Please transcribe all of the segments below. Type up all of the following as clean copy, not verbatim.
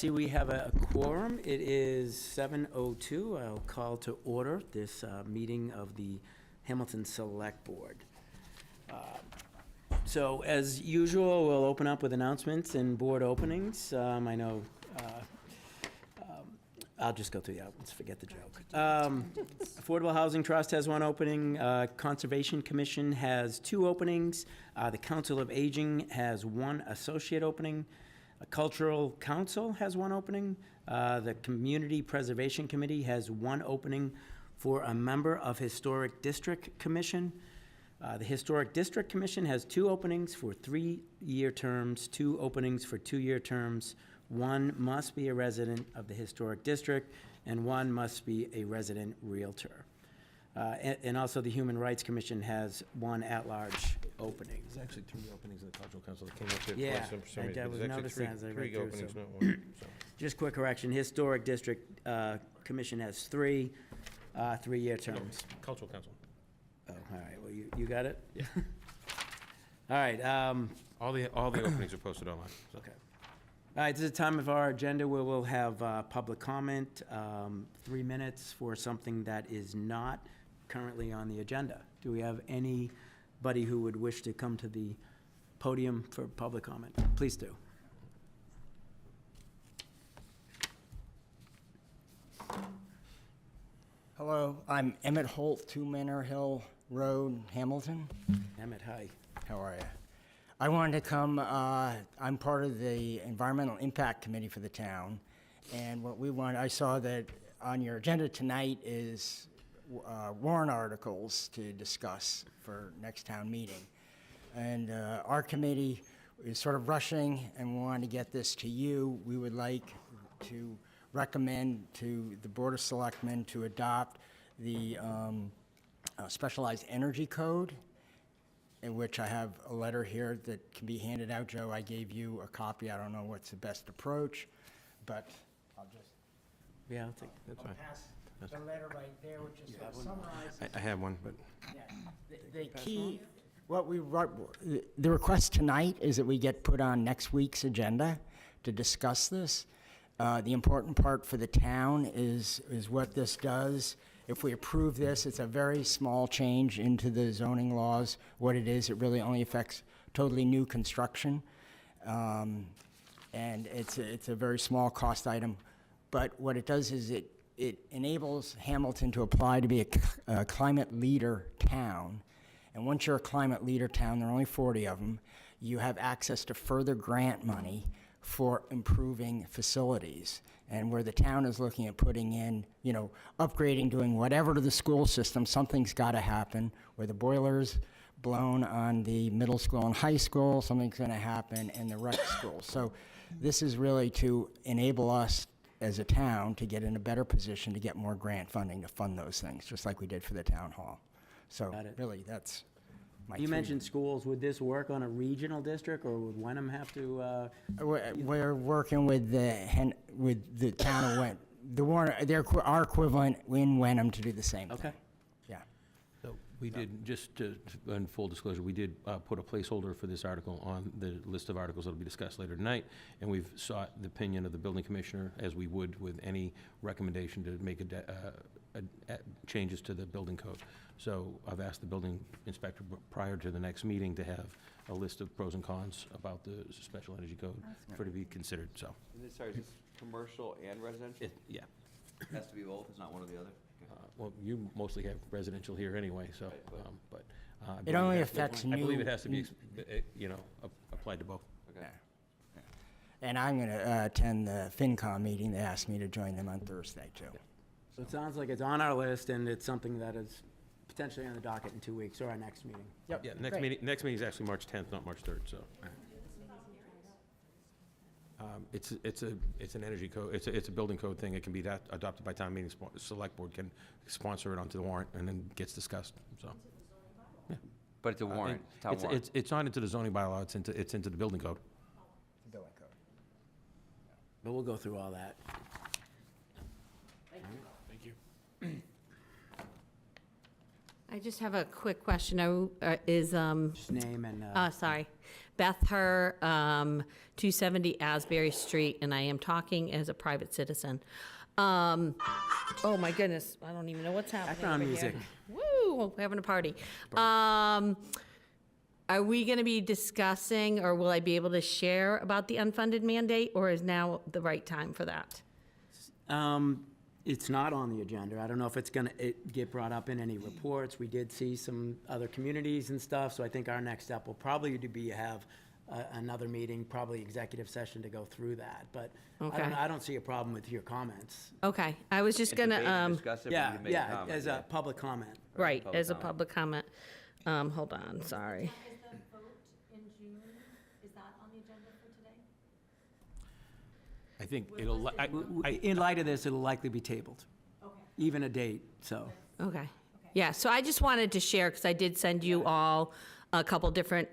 see we have a quorum. It is 7:02. I'll call to order this meeting of the Hamilton Select Board. So as usual, we'll open up with announcements and board openings. I know, I'll just go through the outlets, forget the joke. Affordable Housing Trust has one opening. Conservation Commission has 2 openings. The Council of Aging has 1 associate opening. A Cultural Council has 1 opening. The Community Preservation Committee has 1 opening for a member of Historic District Commission. The Historic District Commission has 2 openings for 3-year terms, 2 openings for 2-year terms. 1 must be a resident of the Historic District, and 1 must be a resident Realtor. And also the Human Rights Commission has 1 at-large opening. There's actually 3 openings in the cultural council that came up here. Yeah, for some I reason. was There's actually noticing as I read 3 through, openings, so. not 1. So. Just quick correction, Historic District Commission has 3 3-year terms. Cultural council. Oh, all right, well, you got it? Yeah. All right, All the openings are posted online. So. okay. All right, this is the time of our agenda where we'll have public comment, 3 minutes for something that is not currently on the agenda. Do we have anybody who would wish to come to the podium for public comment? Please do. Hello, I'm Emmett Holt, 2 Manor Hill Road, Hamilton. Emmett, hi. How are you? I wanted to come, I'm part of the Environmental Impact Committee for the town, and what we want, I saw that on your agenda tonight is warrant articles to discuss for next town meeting. And our committee is sort of rushing and wanting to get this to you. We would like to recommend to the Board of Selectmen to adopt the Specialized Energy Code, in which I have a letter here that can be handed out. Joe, I gave you a copy. I don't know what's the best approach, but I'll just Yeah, I'll take. That's fine. pass the letter right there, which is sort of summarizes. I have one, but The key, the request tonight is that we get put on next week's agenda to discuss this. The important part for the town is what this does. If we approve this, it's a very small change into the zoning laws. What it is, it really only affects totally new construction. And it's a very small cost item. But what it does is it enables Hamilton to apply to be a climate leader town. And once you're a climate leader town, there are only 40 of them, you have access to further grant money for improving facilities. And where the town is looking at putting in, upgrading, doing whatever to the school system, something's got to happen. Where the boiler's blown on the middle school and high school, something's going to happen in the rec school. So this is really to enable us as a town to get in a better position to get more grant funding to fund those things, just like we did for the town hall. So Got it. really, that's my You 3. mentioned schools. Would this work on a regional district, or would Wenham have to? We're working with the town of Wen, our equivalent in Wenham to do the same thing. Okay. Yeah. so we did, just in full disclosure, we did put a placeholder for this article on the list of articles that will be discussed later tonight, and we've sought the opinion of the building commissioner, as we would with any recommendation to make changes to the building code. So I've asked the building inspector prior to the next meeting to have a list of pros and cons about the special energy code for to be considered, so. Sorry, is this commercial and residential? Yeah. It has to be both, it's not one or the other? Well, you mostly have residential here anyway, so, Right, but. I It believe only has to- affects I believe new- it has to be, applied to both. Okay. And I'm going to attend the FinCom meeting. They asked me to join them on Thursday, too. So it sounds like it's on our list, and it's something that is potentially on the docket in 2 weeks, or our next meeting. Yep. Yeah, next meeting is actually March 10th, not March 3rd, so. It's an energy code, it's a building code thing. It can be adopted by town meeting, select board can sponsor it onto the warrant and then gets discussed, so. But it's a warrant, town warrant. It's on into the zoning bylaw, it's into the building code. The building code. But we'll go through all that. Thank you. I just have a quick question. Is, Just name and, sorry, Beth Herr, 270 Asbury Street, and I am talking as a private citizen. Oh my goodness, I don't even know what's happening Background over here. music. Woo, we're having a party. Are we going to be discussing, or will I be able to share about the unfunded mandate, or is now the right time for that? it's not on the agenda. I don't know if it's gonna get brought up in any reports. We did see some other communities and stuff, so I think our next step will probably be have another meeting, probably executive session to go through that. But Okay. I don't see a problem with your comments. Okay, I was just It's a debate to gonna, discuss it, but you Yeah, can make a yeah, comment, as yeah. a public comment. right, public as a comment. public comment. Hold on, sorry. Is the vote in June, is that on the agenda for today? I think it'll, In light of this, it'll likely be tabled, Okay. even a date, so. Okay. Yeah, so I just wanted to share, because I did send you all a couple different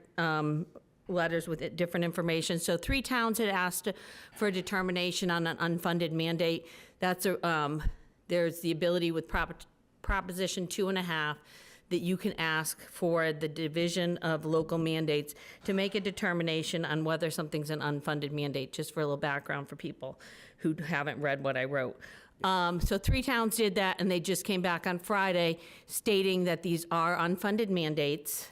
letters with different information. So 3 towns had asked for a determination on an unfunded mandate. That's there's the ability with Proposition 2.5 that you can ask for the Division of Local Mandates to make a determination on whether something's an unfunded mandate, just for a little background for people who haven't read what I wrote. So 3 towns did that, and they just came back on Friday stating that these are unfunded mandates.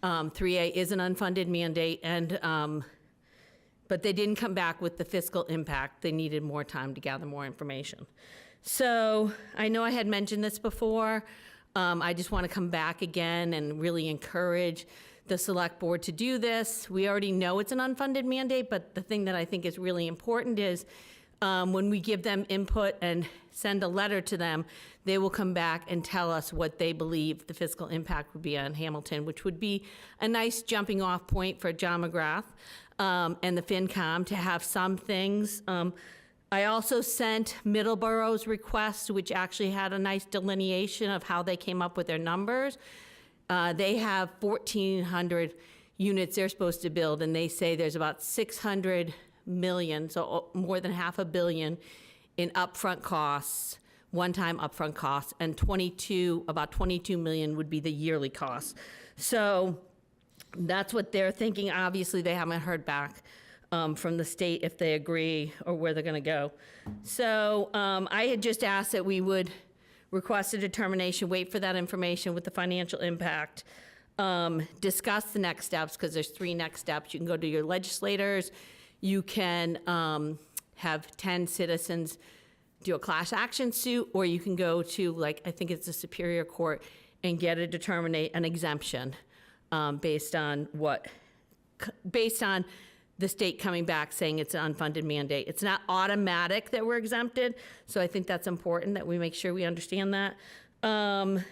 3A is an unfunded mandate, and, but they didn't come back with the fiscal impact. They needed more time to gather more information. So I know I had mentioned this before. I just want to come back again and really encourage the select board to do this. We already know it's an unfunded mandate, but the thing that I think is really important is when we give them input and send a letter to them, they will come back and tell us what they believe the fiscal impact would be on Hamilton, which would be a nice jumping off point for John McGrath and the FinCom to have some things. I also sent Middleborough's request, which actually had a nice delineation of how they came up with their numbers. They have 1,400 units they're supposed to build, and they say there's about 600 million, so more than $500 million in upfront costs, one-time upfront costs, and about 22 million would be the yearly costs. So that's what they're thinking. Obviously, they haven't heard back from the state if they agree or where they're going to go. So I had just asked that we would request a determination, wait for that information with the financial impact, discuss the next steps, because there's 3 next steps. You can go to your legislators, you can have 10 citizens do a class action suit, or you can go to, like, I think it's the Superior Court, and get an exemption based on the state coming back saying it's an unfunded mandate. It's not automatic that we're exempted, so I think that's important that we make sure we understand that. And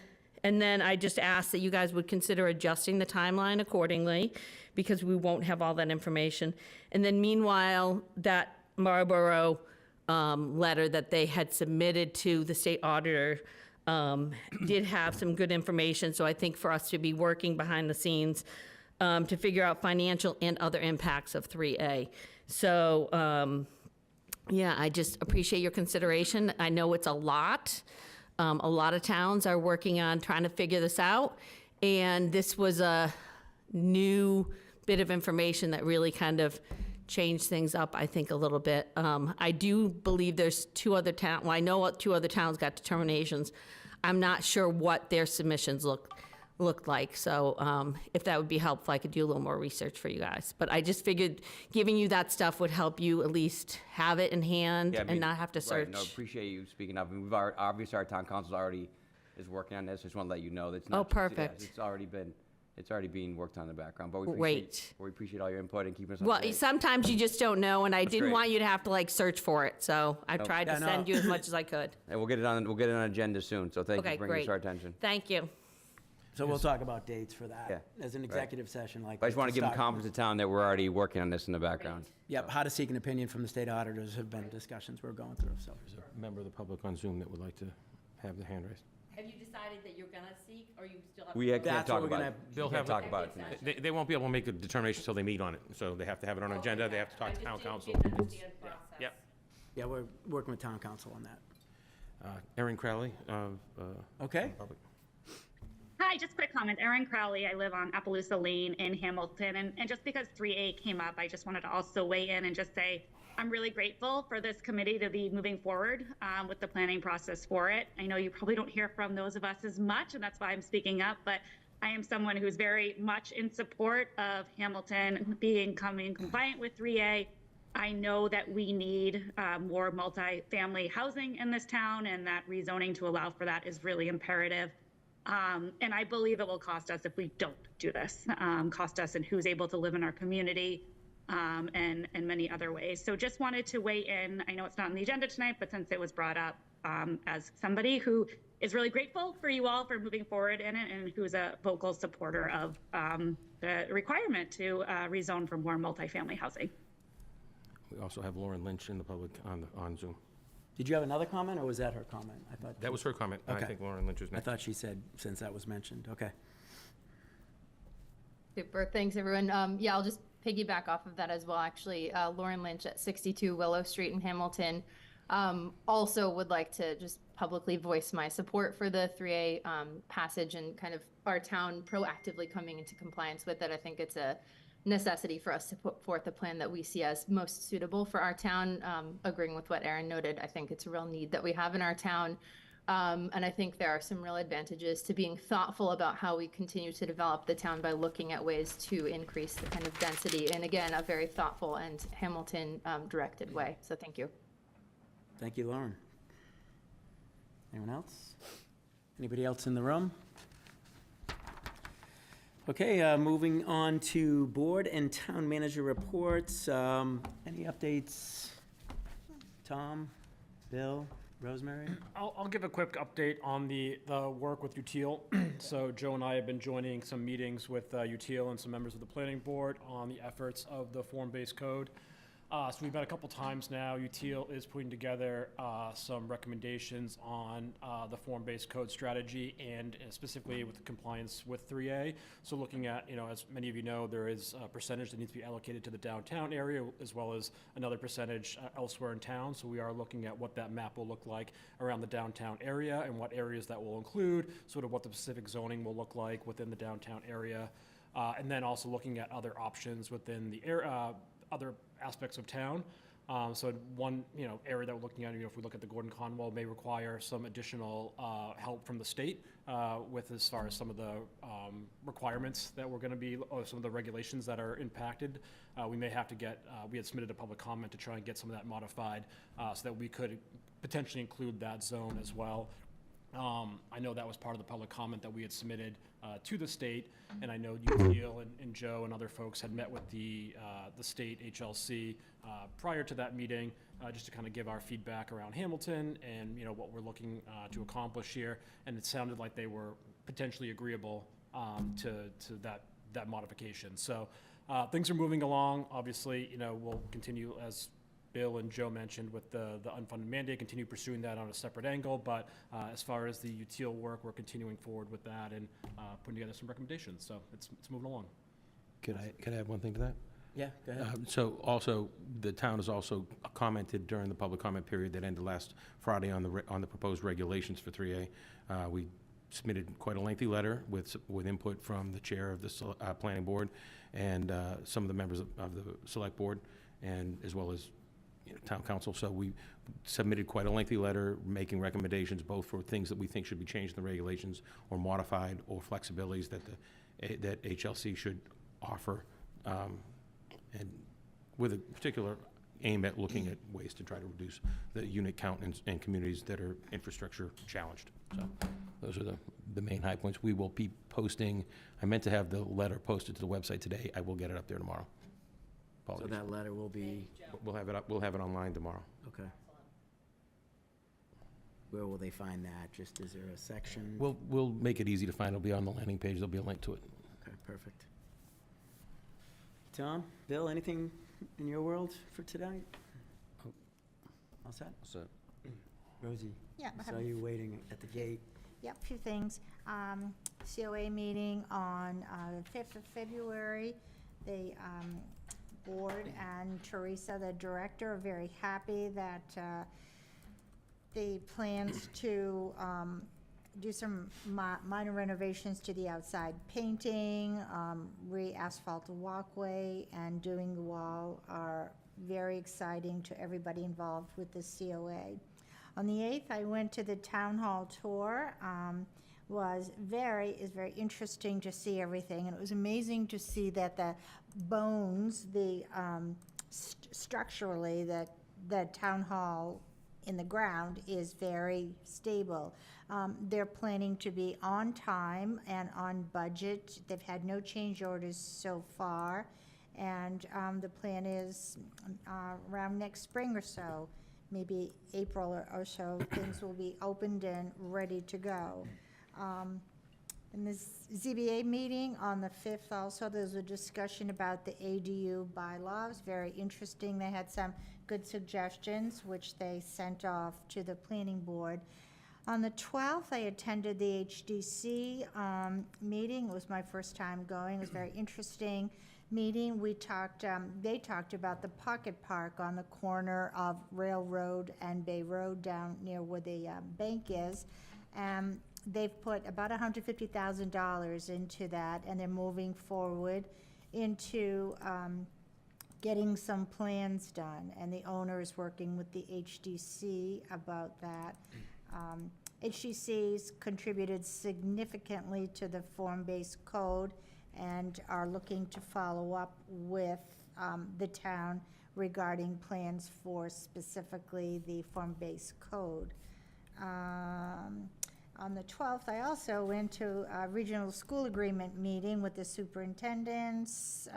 then I just ask that you guys would consider adjusting the timeline accordingly, because we won't have all that information. And then meanwhile, that Marlboro letter that they had submitted to the state auditor did have some good information, so I think for us to be working behind the scenes to figure out financial and other impacts of 3A. So, yeah, I just appreciate your consideration. I know it's a lot. A lot of towns are working on trying to figure this out, and this was a new bit of information that really kind of changed things up, I think, a little bit. I do believe there's 2 other towns, well, I know 2 other towns got determinations. I'm not sure what their submissions looked like, so if that would be helpful, I could do a little more research for you guys. But I just figured giving you that stuff would help you at least have it in hand Yeah, I mean, and not have to search. Right, no, appreciate you speaking up. I mean, we've already, obviously, our town council already is working on this. Just want to let you know that's not. Oh, just- yeah, perfect. It's already being worked on in the background, but we Great. appreciate all your input and keeping us up Well, to date. sometimes you just don't know, and I didn't great. want you to have to like search for it, so I tried Yeah, to no. send you as much as I could. And we'll get it on agenda soon, so thank you Okay, for bringing great. this to our attention. Thank you. So we'll talk about dates for that Yeah, as an right. executive session like. But I just want to give them start- confidence to town that we're already working on this in the background. Yep, how to seek an opinion from the state auditors have been discussions we're going through, so. there's a member of the public on Zoom that would like to have the hand raised. Have you decided that you're gonna seek, or you still have? We can't That's talk what we're about it. gonna- They'll We can't have talk about it tonight. They won't be able to make a determination until they meet on it, so they have to have it on an agenda, they have to talk to town council. Yep. Yeah, we're working with town council on that. Erin Crowley of Okay, Public. Hi, just quick comment. Erin Crowley. I live on Appaloosa Lane in Hamilton. And just because 3A came up, I just wanted to also weigh in and just say I'm really grateful for this committee to be moving forward with the planning process for it. I know you probably don't hear from those of us as much, and that's why I'm speaking up, but I am someone who's very much in support of Hamilton becoming compliant with 3A. I know that we need more multifamily housing in this town, and that rezoning to allow for that is really imperative. And I believe it will cost us if we don't do this, cost us and who's able to live in our community and many other ways. So just wanted to weigh in. I know it's not on the agenda tonight, but since it was brought up as somebody who is really grateful for you all for moving forward in it and who is a vocal supporter of the requirement to rezone for more multifamily housing. We also have Lauren Lynch in the public on Zoom. Did you have another comment, or was that her comment? I thought That was her comment. I Okay. think Lauren Lynch was I next. thought she said, since that was mentioned, okay. Super, thanks, everyone. Yeah, I'll just piggyback off of that as well, actually. Lauren Lynch at 62 Willow Street in Hamilton. Also would like to just publicly voice my support for the 3A passage and kind of our town proactively coming into compliance with it. I think it's a necessity for us to put forth a plan that we see as most suitable for our town. Agreeing with what Erin noted, I think it's a real need that we have in our town. And I think there are some real advantages to being thoughtful about how we continue to develop the town by looking at ways to increase the kind of density, and again, a very thoughtful and Hamilton directed way. So thank you. Thank you, Lauren. Anyone else? Anybody else in the room? Okay, moving on to board and town manager reports. Any updates? Tom, Bill, Rosemary? I'll give a quick update on the work with UTIL. So Joe and I have been joining some meetings with UTIL and some members of the planning board on the efforts of the form-based code. So we've met a couple times now. UTIL is putting together some recommendations on the form-based code strategy and specifically with compliance with 3A. So looking at, as many of you know, there is a percentage that needs to be allocated to the downtown area as well as another percentage elsewhere in town. So we are looking at what that map will look like around the downtown area and what areas that will include, sort of what the specific zoning will look like within the downtown area. And then also looking at other options within the area, other aspects of town. So one, area that we're looking at, if we look at the Gordon Conwell, may require some additional help from the state with as far as some of the requirements that we're going to be, or some of the regulations that are impacted. We may have to get, we had submitted a public comment to try and get some of that modified so that we could potentially include that zone as well. I know that was part of the public comment that we had submitted to the state, and I know you, Neil, and Joe and other folks had met with the state HLC prior to that meeting, just to kind of give our feedback around Hamilton and what we're looking to accomplish here. And it sounded like they were potentially agreeable to that modification. So things are moving along. Obviously, we'll continue, as Bill and Joe mentioned, with the unfunded mandate, continue pursuing that on a separate angle. But as far as the UTIL work, we're continuing forward with that and putting together some recommendations. So it's moving along. Could I add one thing to that? Yeah, go ahead. So also, the town has also commented during the public comment period that ended last Friday on the proposed regulations for 3A. We submitted quite a lengthy letter with input from the chair of the planning board and some of the members of the select board, and as well as town council. So we submitted quite a lengthy letter making recommendations both for things that we think should be changed in the regulations or modified, or flexibilities that HLC should offer, and with a particular aim at looking at ways to try to reduce the unit count in communities that are infrastructure challenged. So those are the main high points. We will be posting, I meant to have the letter posted to the website today. I will get it up there tomorrow. So Apologies. that letter will be, We'll have it up, we'll have it online tomorrow. okay. Where will they find that? Just, is there a section? We'll make it easy to find. It'll be on the landing page. There'll be a link to it. Okay, perfect. Tom, Bill, anything in your world for tonight? All set? So, Rosie, Yeah, I I have saw you waiting at the gate. Yep, a few things. COA meeting on the 5th of February. The board and Teresa, the director, are very happy that the plans to do some minor renovations to the outside painting, re-asphalt the walkway, and doing the wall are very exciting to everybody involved with the COA. On the 8th, I went to the town hall tour. Is very interesting to see everything, and it was amazing to see that the bones, structurally, that the town hall in the ground is very stable. They're planning to be on time and on budget. They've had no change orders so far, and the plan is around next spring or so, maybe April or so, things will be opened and ready to go. In this ZBA meeting on the 5th also, there's a discussion about the ADU bylaws, very interesting. They had some good suggestions, which they sent off to the planning board. On the 12th, I attended the HDC meeting. It was my first time going. It was a very interesting meeting. They talked about the pocket park on the corner of Railroad and Bay Road down near where the bank is. They've put about $150,000 into that, and they're moving forward into getting some plans done, and the owner is working with the HDC about that. HDC's contributed significantly to the form-based code and are looking to follow up with the town regarding plans for specifically the form-based code. On the 12th, I also went to a regional school agreement meeting with the superintendents,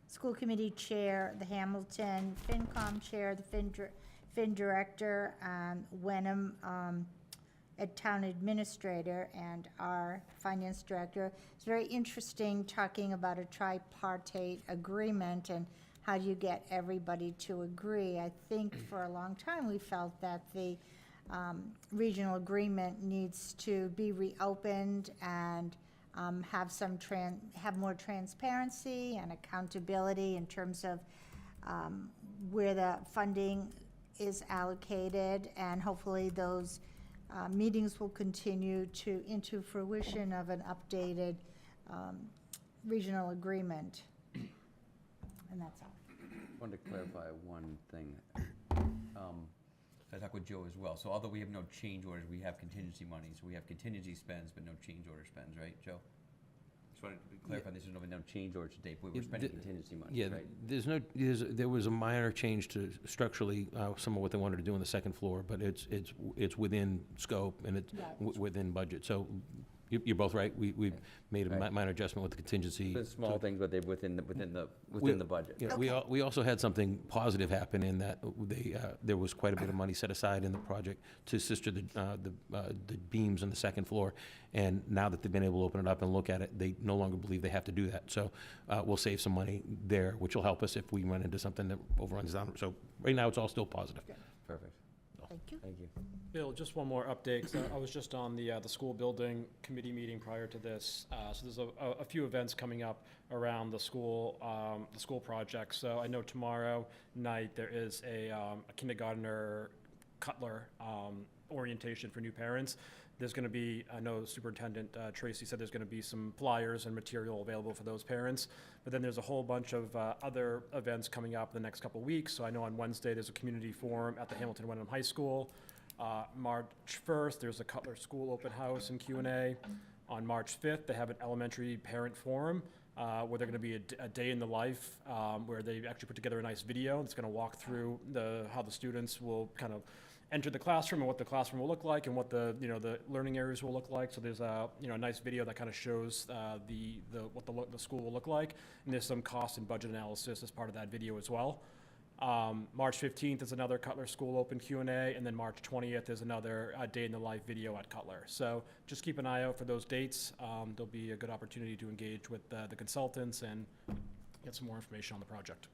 school committee chair, the Hamilton FinCom chair, the Fin director, Wenham town administrator, and our finance director. It's very interesting talking about a tripartite agreement and how do you get everybody to agree. I think for a long time we felt that the regional agreement needs to be reopened and have more transparency and accountability in terms of where the funding is allocated, and hopefully those meetings will continue into fruition of an updated regional agreement. And that's all. I wanted to clarify one thing. I talked with Joe as well. So although we have no change orders, we have contingency money. So we have contingency spends, but no change order spends, right, Joe? Just wanted to clarify, this is no change order to date, but we're spending contingency money, Yeah, right? there was a minor change to structurally, some of what they wanted to do on the second floor, but it's within scope and it's within budget. So you're both right. We've made a Right. minor adjustment with the contingency. The small things, but they're within the budget. Yeah, we also had something positive happen in that there was quite a bit of money set aside in the project to assist the beams on the second floor. And now that they've been able to open it up and look at it, they no longer believe they have to do that. So we'll save some money there, which will help us if we run into something that overruns down. So right now, it's all still positive. Perfect. Thank you. Thank you. Bill, just one more update, 'cause I was just on the school building committee meeting prior to this. So there's a few events coming up around the school project. So I know tomorrow night there is a kindergartner Cutler orientation for new parents. There's going to be, I know Superintendent Tracy said there's going to be some flyers and material available for those parents. But then there's a whole bunch of other events coming up in the next couple of weeks. So I know on Wednesday there's a community forum at the Hamilton Wenham High School. March 1st, there's a Cutler School open house and Q&A. On March 5th, they have an elementary parent forum where they're going to be a day in the life where they actually put together a nice video that's going to walk through how the students will kind of enter the classroom and what the classroom will look like and what the learning areas will look like. So there's a nice video that kind of shows what the school will look like, and there's some cost and budget analysis as part of that video as well. March 15th is another Cutler School Open Q&A, and then March 20th is another day in the life video at Cutler. So just keep an eye out for those dates. There'll be a good opportunity to engage with the consultants and get some more information on the project.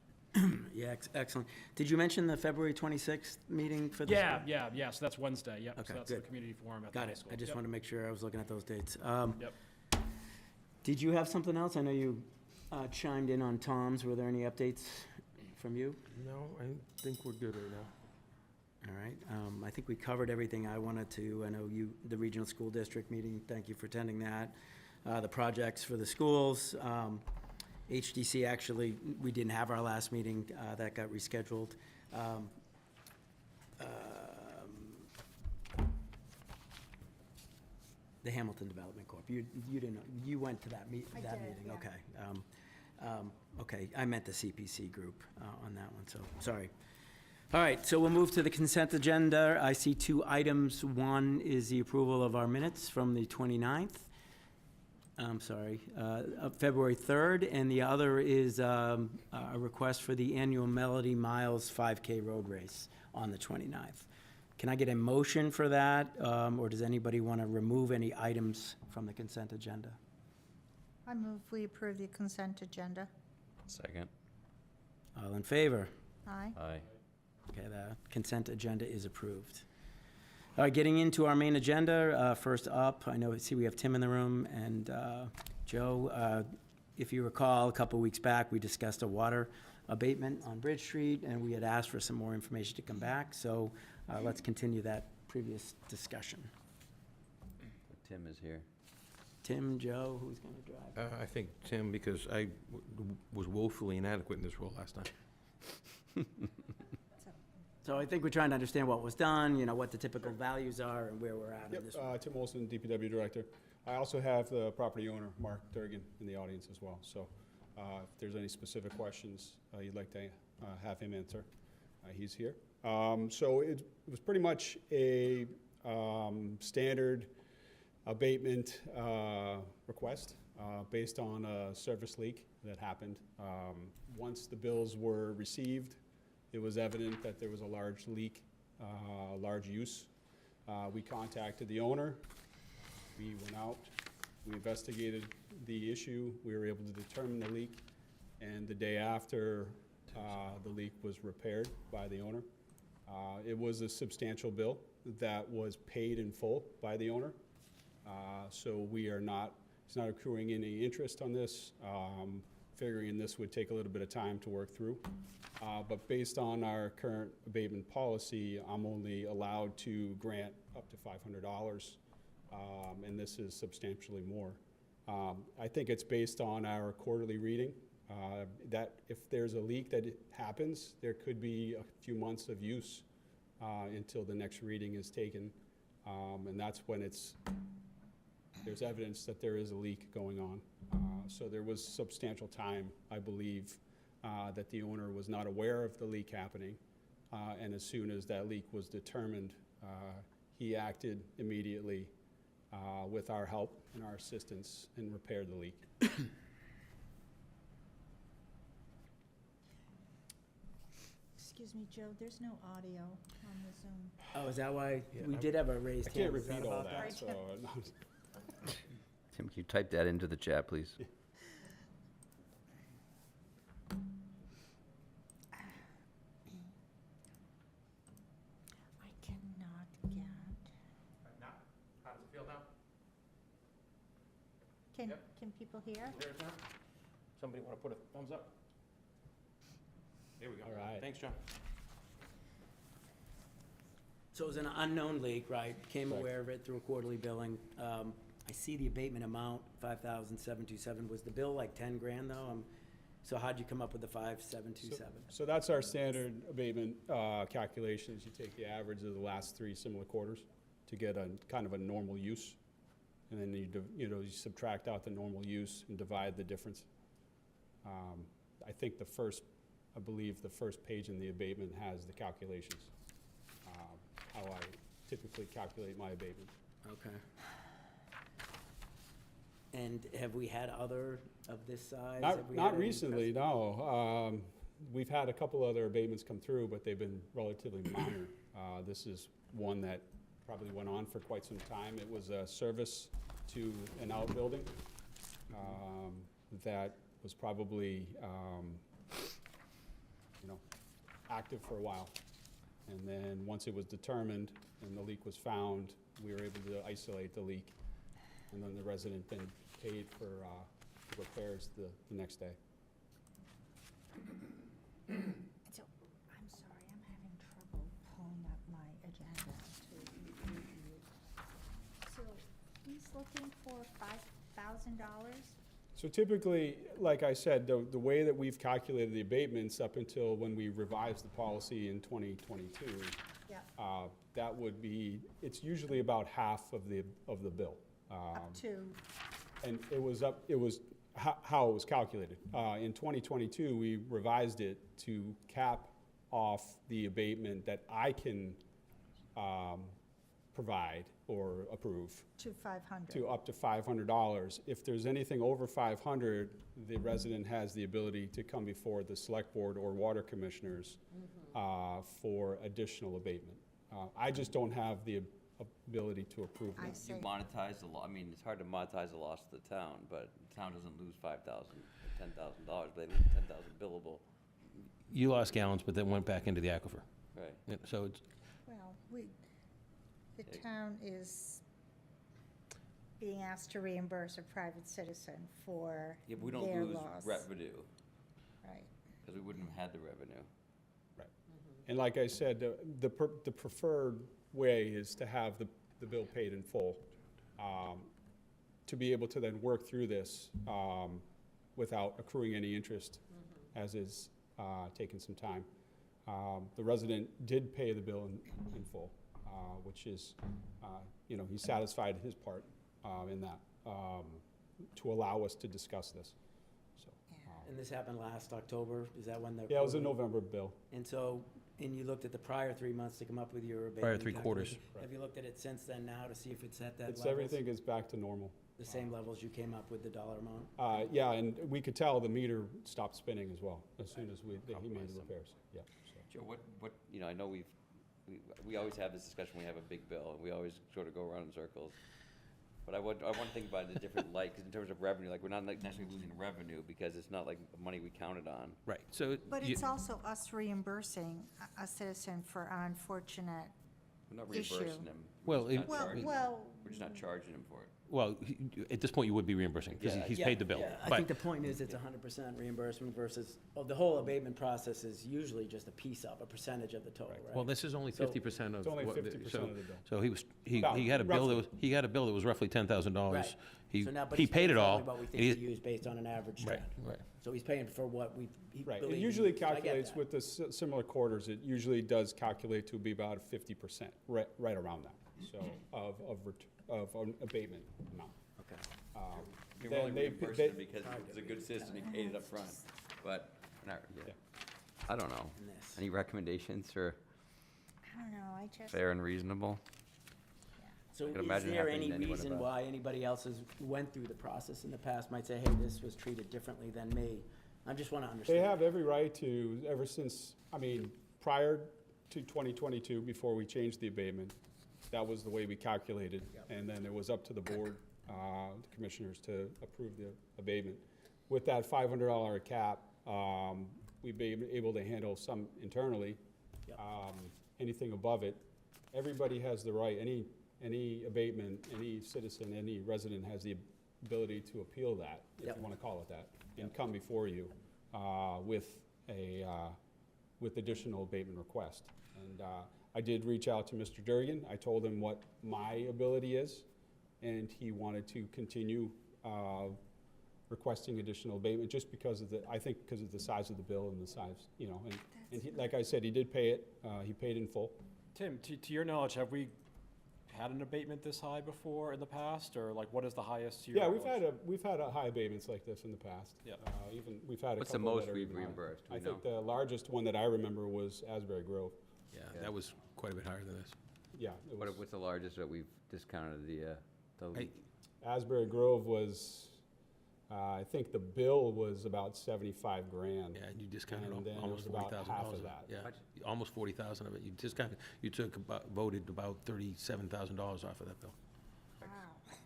Yeah, excellent. Did you mention the February 26th meeting for the school? Yeah, so that's Wednesday, yep. Okay, So that's the good. community forum at the high Got it. school. I just Yep. wanted to make sure I was looking at those dates. Yep. Did you have something else? I know you chimed in on Tom's. Were there any updates from you? No, I think we're good right now. All right. I think we covered everything I wanted to. I know you, the regional school district meeting, thank you for attending that. The projects for the schools. HDC, actually, we didn't have our last meeting. That got rescheduled. The Hamilton Development Corp. You didn't, you went to that I that did, meeting, yeah. okay. Okay, I meant the CPC group on that one, so, sorry. All right, so we'll move to the consent agenda. I see two items. One is the approval of our minutes from the 29th. I'm sorry, of February 3rd, and the other is a request for the annual Melody Miles 5K road race on the 29th. Can I get a motion for that, or does anybody want to remove any items from the consent agenda? I move we approve the consent agenda. Second. All in favor? Aye. Aye. Okay, the consent agenda is approved. All right, getting into our main agenda, first up, see we have Tim in the room, and Joe, if you recall, a couple weeks back, we discussed a water abatement on Bridge Street, and we had asked for some more information to come back, so let's continue that previous discussion. Tim is here. Tim, Joe, who's going to drive? I think Tim, because I was woefully inadequate in this role last time. So I think we're trying to understand what was done, what the typical values are, and where we're at in this. Yep, Tim Olson, DPW Director. I also have the property owner, Mark Durgan, in the audience as well. So if there's any specific questions you'd like to have him answer, he's here. So it was pretty much a standard abatement request based on a service leak that happened. Once the bills were received, it was evident that there was a large leak, large use. We contacted the owner. We went out. We investigated the issue. We were able to determine the leak. And the day after, the leak was repaired by the owner. It was a substantial bill that was paid in full by the owner. So it's not accruing any interest on this. Figuring this would take a little bit of time to work through. But based on our current abatement policy, I'm only allowed to grant up to $500, and this is substantially more. I think it's based on our quarterly reading, that if there's a leak that happens, there could be a few months of use until the next reading is taken, and that's when there's evidence that there is a leak going on. So there was substantial time, I believe, that the owner was not aware of the leak happening. And as soon as that leak was determined, he acted immediately with our help and our assistance and repaired the leak. Excuse me, Joe, there's no audio on the Zoom. Oh, is that why? We did have a raised I can't hand. Is repeat all about that, so. Tim, can you type that into the chat, please? I cannot get. How does it feel now? Can people hear? Somebody want to put a thumbs up? There we go. All right. Thanks, John. So it was an unknown leak, right? Came Correct. aware of it through a quarterly billing. I see the abatement amount, $5,727. Was the bill like 10 grand though? So how'd you come up with the 5,727? So that's our standard abatement calculations. You take the average of the last 3 similar quarters to get a kind of a normal use. And then you subtract out the normal use and divide the difference. I think I believe the first page in the abatement has the calculations, how I typically calculate my abatement. Okay. And have we had other of this size? Have we had Not any recently, no. We've had a couple other abatements come through, but they've been relatively minor. This is one that probably went on for quite some time. It was a service to an outbuilding that was probably active for a while. And then once it was determined and the leak was found, we were able to isolate the leak. And then the resident then paid for the repairs the next day. So, I'm sorry, I'm having trouble pulling up my agenda. looking for $5,000? So typically, like I said, the way that we've calculated the abatements up until when we revised the policy in 2022, Yep, that would be, it's usually about half of the bill. up to, And it was how it was calculated. In 2022, we revised it to cap off the abatement that I can provide or approve to 500. to up to $500. If there's anything over 500, the resident has the ability to come before the select board or water commissioners for additional abatement. I just don't have the ability to approve I that. see. You monetize the I mean, it's hard to monetize the loss to the town, but the town doesn't lose $5,000, $10,000, but they lose 10,000 billable, You lost gallons, but then went back into the aquifer. right? Yeah, so it's, Well, the town is being asked to reimburse a private citizen for Yeah, but we don't their lose loss. revenue, Right. because we wouldn't have had the revenue. And like I said, the preferred way is to have the bill paid in full, to be able to then work through this without accruing any interest, as is taking some time. The resident did pay the bill in full, which is, he's satisfied his part in that, to allow us to discuss this. So, And this happened last October, is that when the? yeah, it was a November bill. And so, and you looked at the prior 3 months to come up with your abatement? Prior 3 quarters. calculation? Have you looked at it since then now to see if it's at that levels? Everything is back to normal. The same levels you came up with the dollar amount? Yeah, and we could tell the meter stopped spinning as well, as soon as he made the repairs, yeah. So. Joe, I know we always have this discussion, we have a big bill, and we always sort of go around in circles. But I want to think about it in a different light, because in terms of revenue, like, we're not like necessarily losing revenue, because it's not like money we counted on. right, so. But you- it's also us reimbursing a citizen for an unfortunate, We're not Issue. reimbursing them. Well, We're just not well, charging them. well, We're just not charging them for it. Well, at this point, you would be reimbursing, because Yeah, he's Yeah, paid the bill. yeah. I But think the point is it's 100% reimbursement versus, the whole abatement process is usually just a piece of, a percentage of the total, right? Well, this is only So- 50% of. It's only what the- 50% of the bill. So he About- had a bill that roughly. was, he had a bill that was roughly $10,000. Right. He, So now, but he he's paid it for all. only what we and think he- he used based on an average Right, trend. right. So he's paying for what he Right, believes. it usually I get calculates that. with the similar quarters, it usually does calculate to be about 50%, right around that, so, of an abatement amount. Okay. You're Then only they- reimbursing him because he's a good citizen, he paid it up front. But, not, yeah. Yeah. I don't know. And this. Any recommendations for I don't know, I just. fair and reasonable? So can is imagine it there happening any to anyone reason about- why anybody else has went through the process in the past might say, hey, this was treated differently than me? I just want to understand. They have every right to, ever since, prior to 2022, before we changed the abatement, that was the way we calculated. And then it was up to the board, the commissioners, to approve the abatement. With that $500 cap, we've been able to handle some internally. Yep. Anything above it, everybody has the right, any abatement, any citizen, any resident has the ability to appeal that, if Yep. you want to call it that, and come before you with additional abatement request. And I did reach out to Mr. Durgan. I told him what my ability is, and he wanted to continue requesting additional abatement, just because of I think because of the size of the bill and the size, and he, like I said, he did pay it, he paid in full. Tim, to your knowledge, have we had an abatement this high before in the past, or like what is the highest to your Yeah, knowledge? we've had high abatements like this in the past. Yeah. Even, we've had a What's the couple most that are we've even higher. reimbursed? Do I we think know? the largest one that I remember was Asbury Grove. Yeah, that was quite a bit higher than this. Yeah, it was. What's the largest that we've discounted the Asbury Grove was, I think the bill was about 75 grand. Yeah, and you discounted And then it almost was about $40,000 half of it. that. Yeah, almost 40,000 of it. You discounted, voted about $37,000 off of that bill. Wow.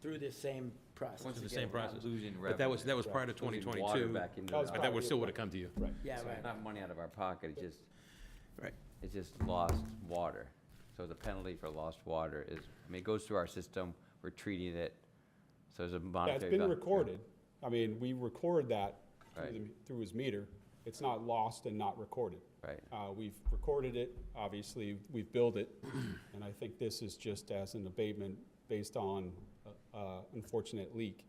Through this same process. Through the same process. losing revenue. But that was prior to Losing 2022. water back into That was But our- that would still would have come to you. Right. Yeah, So right. it's not money out of our pocket, Right. it's just lost water. So the penalty for lost water is, it goes through our system, we're treating it, so there's a Yeah, monetary. it's been value. recorded. We record that Right. through his meter. It's not lost and not recorded. Right. We've recorded it, obviously, we've billed it, and I think this is just as an abatement based on unfortunate leak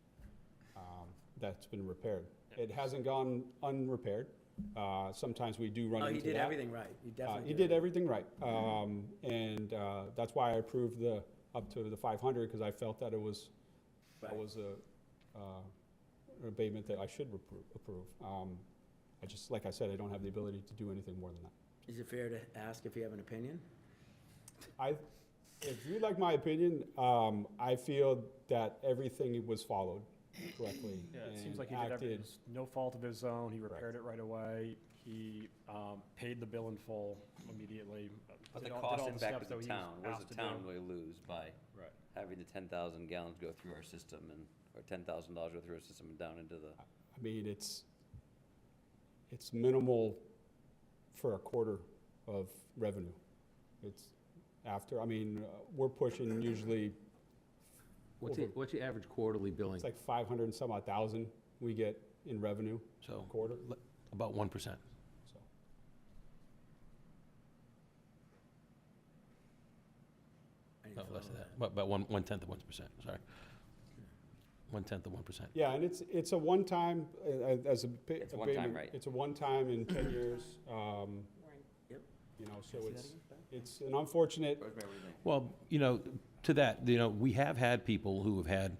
that's been repaired. It hasn't gone unrepaired. Sometimes we do run Oh, into he that. did everything right. He definitely He did everything right. And that's why I approved the, up to the 500, because I felt that it was, that Right. was an abatement that I should approve. I just, like I said, I don't have the ability to do anything more than that. Is it fair to ask if you have an opinion? If you'd like my opinion, I feel that everything was followed correctly. Yeah, it seems and like he did everything, acted- It's no fault of his own, he repaired it right away, he paid the bill in full immediately. But the did all cost the impact steps to that the he was town, what asked does to the town do. really lose by Right. having the 10,000 gallons go through our system and, or $10,000 go through our system and down into the, I mean, it's minimal for a quarter of revenue. It's after, I mean, we're pushing usually, What's your average quarterly billing? it's like 500 and some odd thousand we get in revenue So, a quarter, about 1%. so. Any No, thought less on than that, but about 1/10 of 1%, sorry. 1/10 of 1%. Yeah, and it's a one-time, as a. It's a one-time, right? It's a one-time in 10 years, Yep. you know, so Say that it's, again, Ben? it's an unfortunate, Rosemary, what do you think? Well, to that, we have had people who have had,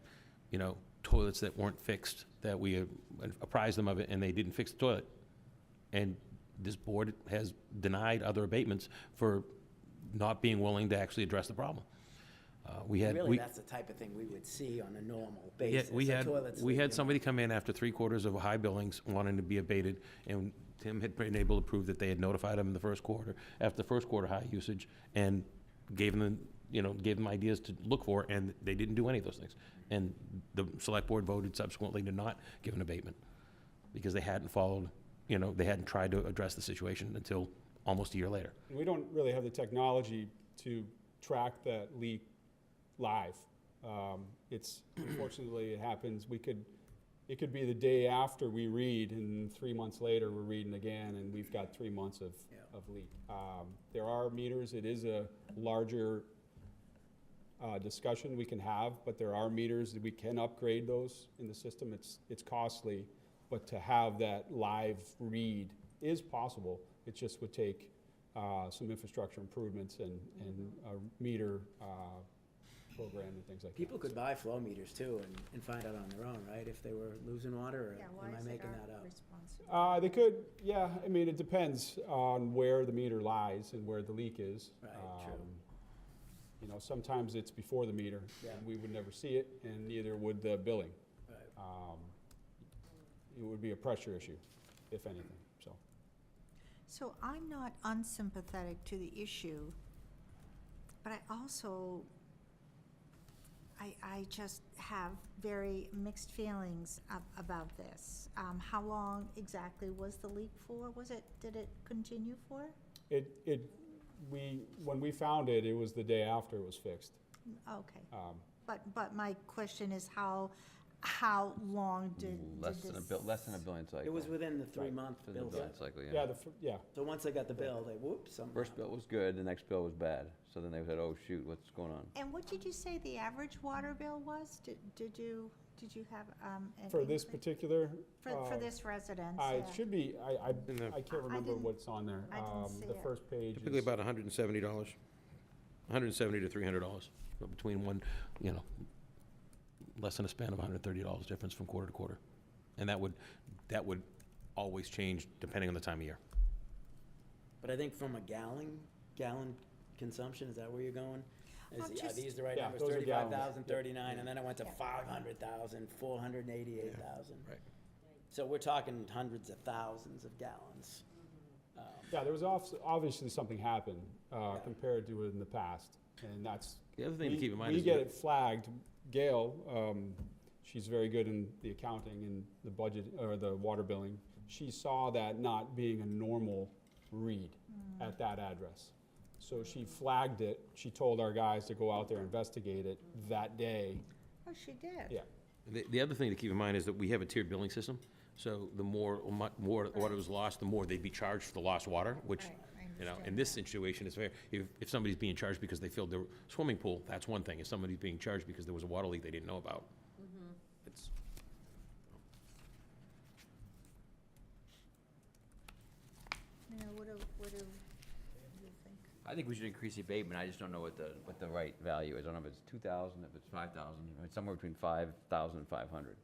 toilets that weren't fixed, that we apprised them of it, and they didn't fix the toilet. And this board has denied other abatements for not being willing to actually address the problem. Really, that's the type of thing we would see on a normal basis. We a had, toilet's we leaking. had somebody come in after 3/4 of high billings wanting to be abated, and Tim had been able to prove that they had notified him in the first quarter, after the first quarter high usage, and gave them, gave them ideas to look for, and they didn't do any of those things. And the select board voted subsequently to not give an abatement, because they hadn't followed, they hadn't tried to address the situation until almost a year later. we don't really have the technology to track that leak live. It's, unfortunately, it happens, it could be the day after we read, and 3 months later, we're reading again, and we've got 3 months of leak. There are meters, it is a larger discussion we can have, but there are meters that we can upgrade those in the system. It's costly, but to have that live read is possible. It just would take some infrastructure improvements and a meter program and things like that. People could buy flow meters too and find out on their own, right? If they were losing water, Yeah, or why am I is it making our that up? responsibility? They could, yeah, I mean, it depends on where the meter lies and where the leak is. Right, true. Sometimes it's before the meter, Yeah. and we would never see it, and neither would the billing. Right. It would be a pressure issue, if anything, so. So I'm not unsympathetic to the issue, but I also, I just have very mixed feelings about this. How long exactly was the leak for? Did it continue for? When we found it, it was the day after it was fixed. Okay, Um, but my question is how long did Less than a this? less than a billion cycle. It was within the 3-month Within bill the billion cycle. cycle, Yeah, yeah. So once they got the bill, they whoops, something. First bill was good, the next bill was bad. So then they said, oh, shoot, what's going on? And what did you say the average water bill was? Did you have, an For this inkling? particular. For this residence, It yeah. should be, In the- I can't remember didn't- what's on there. I didn't see The it. first page Typically is, about $170, $170 to $300, but between less than a span of $130 difference from quarter to quarter. And that would always change depending on the time of year. But I think from a gallon consumption, is that where you're going? I'm Are just- these the right Yeah, numbers? those are gallons. 35,000, 39, and then it went to Yeah. 500,000, 488,000. Right. So we're talking hundreds of thousands of gallons. yeah, there was obviously something happened compared to in the past, and that's. The other thing to keep in mind We is get that- it flagged. Gail, she's very good in the accounting and the budget, or the water billing. She saw that not being a normal read at that address. So she flagged it. She told our guys to go out there and investigate it that day. Oh, she did? Yeah. The other thing to keep in mind is that we have a tiered billing system, so the more water was lost, the more they'd be charged for the lost water, which Right, I You know, in understand this that. situation, it's fair, if somebody's being charged because they filled their swimming pool, that's one thing. If somebody's being charged because there was a water leak they didn't know about, it's, You know, what do you think? I think we should increase the abatement, I just don't know what the right value is. I don't know if it's 2,000, if it's 5,000, it's somewhere between 5,000 and 500.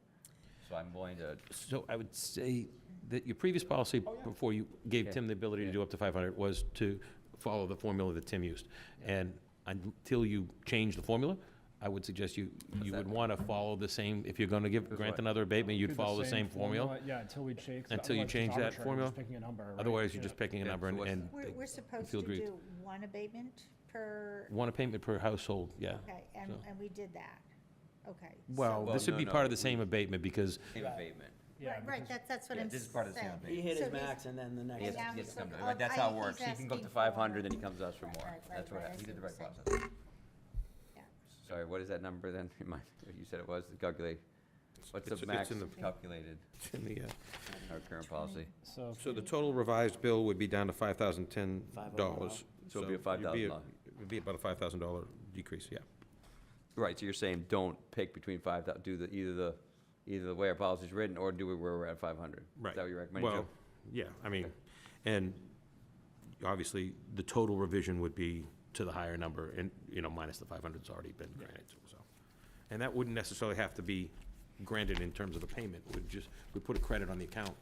So I'm willing to, so I would say that your previous policy, before you gave Yeah. Tim the ability to do up to 500, was to follow the formula that Tim used. And until you change the formula, I would suggest you would that? want to follow the same, if you're going to grant what? another abatement, you'd Do follow the same formula. Yeah, until we change. Until you otherwise it's change that arbitrary, we're formula. just picking a number, right? Otherwise, you're Yeah. just picking a Yeah, number so what's- and We're supposed feel to agreed. do one abatement per, one abatement per household, yeah. okay, and So- we did that. Okay. Well, so- this would no, be no, part of the we- same abatement because same abatement. Yeah, Right, because- that's what Yeah, I'm this is part of the same saying. abatement. He hit So his he's- max, and then the next. He has now to he's come to, looking- right, that's how it he's works. He can go up to asking 500, then he for- comes to us for more. Right, That's right, what, I he see did the what right you're process. Yeah. Sorry, what is that number then? You said it was, calculate, what's It's- the it's max in the- calculated, in the, our current policy? So, so the total revised bill would be down to $5,010. So it'd be a you'd $5,000. It'd be about a $5,000 decrease, yeah. Right, so you're saying don't pick between 5,000, do either the way our policy's written, or do it where we're at 500? Right. Is that what you're recommending, Well, Joe? yeah, I mean, and obviously, the total revision would be to the higher number, and, you know, minus the 500's already been granted, so. And that wouldn't necessarily have to be granted in terms of a payment, we'd put a credit on the account,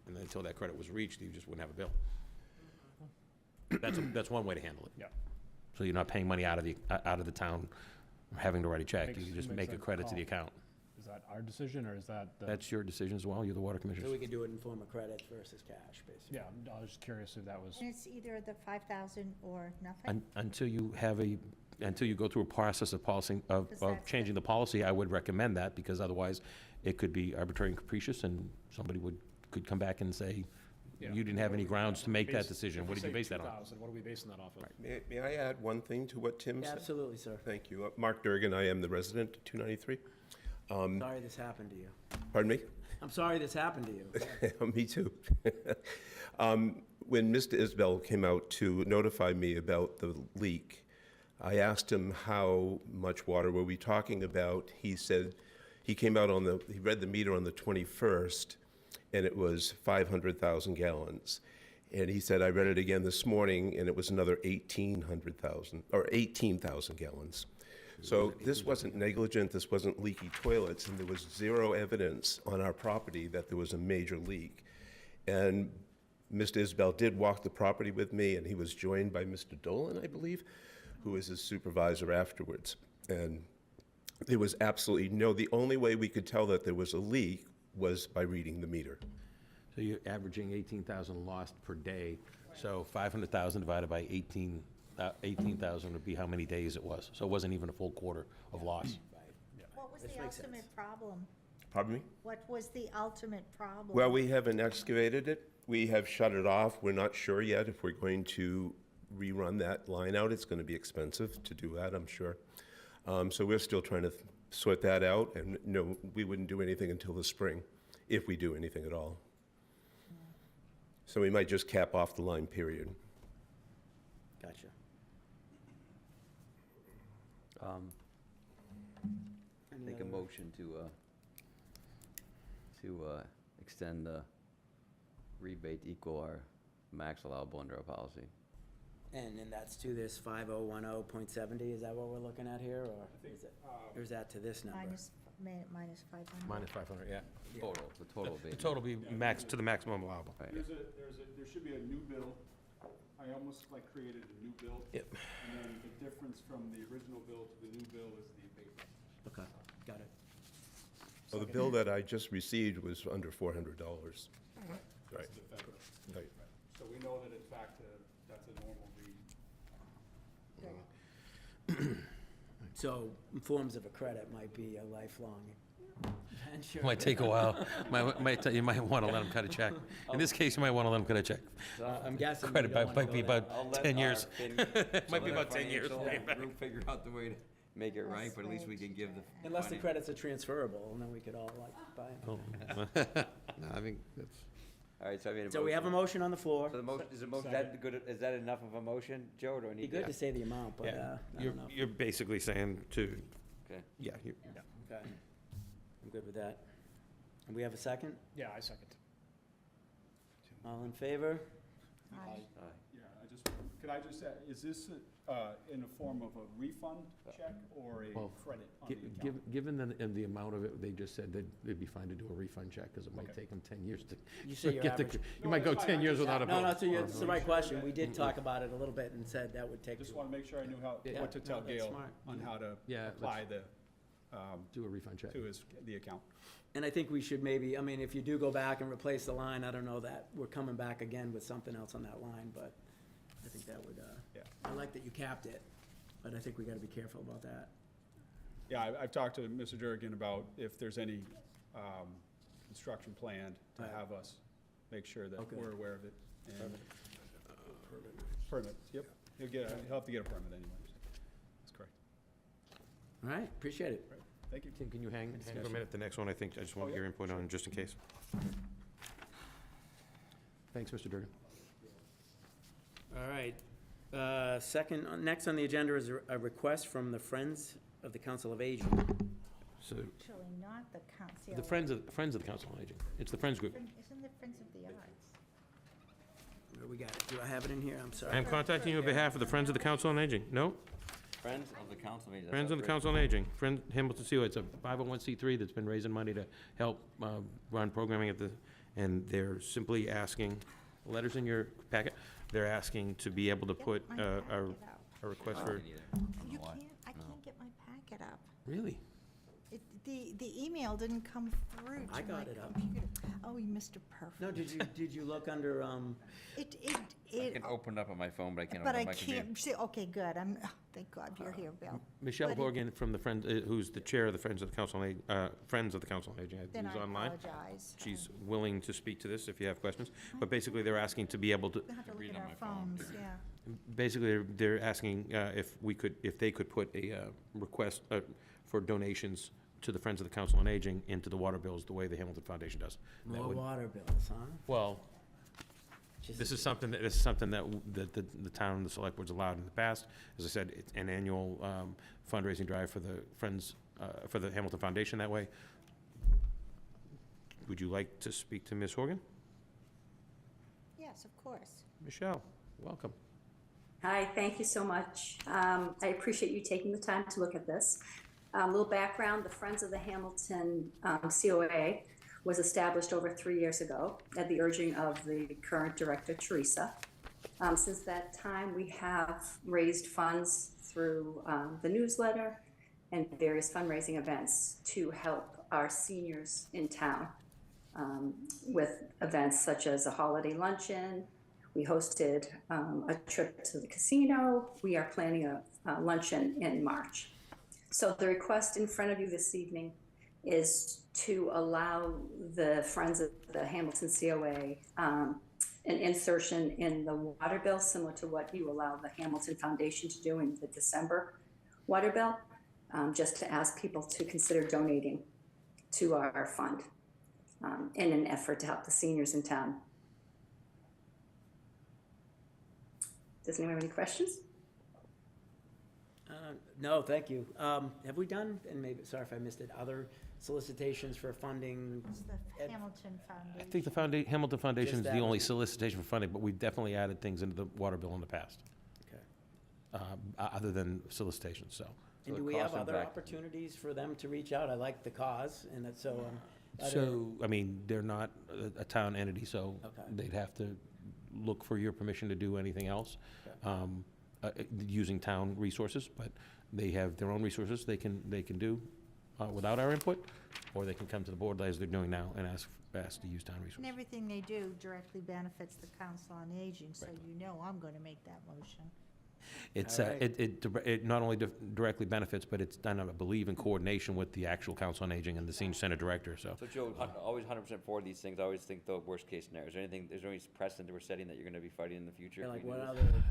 and then until that credit was reached, you just wouldn't have a bill. That's one way to handle it. yeah. So you're not paying money out of the town, having to write a check, you Makes- just makes make a a credit to the call. account. Is that our decision, or is that the? That's your decision as well, you're the water So commissioner. we could do it in form of credits versus cash, basically. Yeah, I was just curious if that was, And it's either the 5,000 or nothing? Until you have until you go through a process of policy, of Because that's changing the policy, I would recommend that, because otherwise, it could be arbitrary and capricious, and somebody could come back and say, you didn't have any grounds to make that decision, what did you base that on? 2,000, what are we basing that off of? May I add one thing to what Tim said? Absolutely, sir. Thank you. Mark Durgan, I am the resident at 293. Sorry this happened to you. Pardon me? I'm sorry this happened to you. Me too. When Mr. Isbell came out to notify me about the leak, I asked him how much water were we talking about. He said, he came out he read the meter on the 21st, and it was 500,000 gallons. And he said, I read it again this morning, and it was another 18,000 gallons. So this wasn't negligent, this wasn't leaky toilets, and there was zero evidence on our property that there was a major leak. And Mr. Isbell did walk the property with me, and he was joined by Mr. Dolan, I believe, who was his supervisor afterwards. And there was absolutely the only way we could tell that there was a leak was by reading the meter. So you're averaging 18,000 lost per day, so 500,000 divided by 18,000 would be how many days it was, so it wasn't even a full quarter of loss. What was This the makes ultimate sense. problem? Pardon me? What was the ultimate problem? Well, we haven't excavated it. We have shut it off. We're not sure yet if we're going to rerun that line out. It's going to be expensive to do that, I'm sure. So we're still trying to sort that out, and no, we wouldn't do anything until the spring, if we do anything at all. So we might just cap off the line, period. Gotcha. Any Make a other- motion to extend the rebate to equal our max allowable under our policy. And that's to this 5010.70, is that what we're looking at here, or is that to this number? Minus 500. Minus 500, yeah. Total, the total The abatement. total be to the maximum allowable. Right. There should be a new bill. I almost created a new bill. Yep. And then the difference from the original bill to the new bill is the abatement. Okay, got it. So the bill that I just received was under $400. Right. That's the federal. Right. So we know that in fact, that's a normal read. So forms of a credit might be a lifelong venture. Might take a while, you might want to let them cut a check. In this case, you might want to let them cut a check. So I'm guessing. we Credit don't wanna might go be that- about I'll let 10 years. Might be Let our about 10 years. financial group figure out the way to make it right, but at least we can give the. Unless the finan- credits are transferable, and then we could all buy them. No, I think that's, All right, so I made a motion. So we have a motion on the floor. So the motion, is that enough of a motion, Joe, or do I Be need good to? to say the amount, but, I You're, don't know. you're basically saying to, Okay. yeah, Okay. I'm good with that. And we have a second? Yeah, I second. All in favor? Aye. Yeah, could I just add, is this in the form of a refund check or a Well, credit on the account? given the amount of it, they just said that it'd be fine to do a refund check, because it might Okay. take them 10 years to You say your get the, average. you might go that's fine. 10 years without a bill. No, no, it's the right Sure question. that- We did talk about it a little bit and said that would take. Just want to make sure I knew Yeah. what to tell No, that's Gail smart. on how to Yeah, apply Do a refund check. to the account. And I think we should maybe, I mean, if you do go back and replace the line, I don't know that we're coming back again with something else on that line, but I think that would, Yeah. I like that you capped it, but I think we gotta be careful about that. Yeah, I've talked to Mr. Durgan about if there's any construction planned to Right. have us make sure that Okay. we're aware of it. And Permit, yep. He'll have to get a permit anyways. That's correct. All right, appreciate it. Thank you. Tim, can you hang for a minute? The next one, I think, I just want Oh, yeah. your input on, just in case. Thanks, Mr. Durgan. All right, next on the agenda is a request from the Friends of the Council of Aging. So, Actually, not the council. the Friends of the Council on Aging. It's the Friends Group. Isn't it Friends of the Arts? Where we got it? Do I have it in here? I'm sorry. I'm contacting you on behalf of the Friends of the Council on Aging. No? Friends of the council meeting. Friends of the Council on Aging, Hamilton CO, it's a 501c3 that's been raising money to help run programming at the, and they're simply asking, letters in your packet, they're asking to be able to put My a packet out. request I for, don't either. I don't know You why. can't, I can't get my packet up. really? The email didn't come through to my I got it up. computer. Oh, Mr. Perfect. No, did you look under, I can open it up on my phone, but I can't But open I it on my computer. can't, see, okay, good, thank God you're here, Bill. Michelle But it- Horgan from the Friends, who's the chair of the Friends of the Council on Aging, Friends of the Council on Aging, Then who's I online. apologize. She's willing to speak to this if you have questions, but basically they're asking to be able to, We'll have to look read at on our my phone. phones, yeah. basically they're asking if they could put a request for donations to the Friends of the Council on Aging into the water bills the way the Hamilton Foundation does. That more would- water bills, huh? Well, Just- this is something that the town and the select board's allowed in the past. As I said, it's an annual fundraising drive for the Friends, for the Hamilton Foundation that way. Would you like to speak to Ms. Horgan? Yes, of course. Michelle, welcome. Hi, thank you so much. I appreciate you taking the time to look at this. A little background, the Friends of the Hamilton COA was established over 3 years ago at the urging of the current director, Teresa. Since that time, we have raised funds through the newsletter and various fundraising events to help our seniors in town with events such as a holiday luncheon. We hosted a trip to the casino. We are planning a luncheon in March. So the request in front of you this evening is to allow the Friends of the Hamilton COA an insertion in the water bill, similar to what you allow the Hamilton Foundation to do in the December water bill, just to ask people to consider donating to our fund in an effort to help the seniors in town. Does anyone have any questions? No, thank you. Have we done, and maybe, sorry if I missed it, other solicitations for funding? It's the Ed- Hamilton I Foundation. think the Hamilton Foundation is Just the that only one. solicitation for funding, but we've definitely added things into the water bill in the past, Okay. other than solicitations, so. And So do the we have cost other impact- opportunities for them to reach out? I like the cause, and it's so, So, I mean, they're not a town entity, so Okay. they'd have to look for your permission to do anything else, using town resources, but they have their own resources they can do without our input, or they can come to the board as they're doing now and ask to use town And resources. everything they do directly benefits the Council on Aging, so you know I'm going to make that motion. It's, All right. it not only directly benefits, but it's done, I believe, in coordination with the actual Council on Aging and the Senior Center Director, so. So Joe, always 100% for these things. I always think the worst case scenario. Is there any precedent that we're setting that you're going to be fighting in the future? like if we what do other this?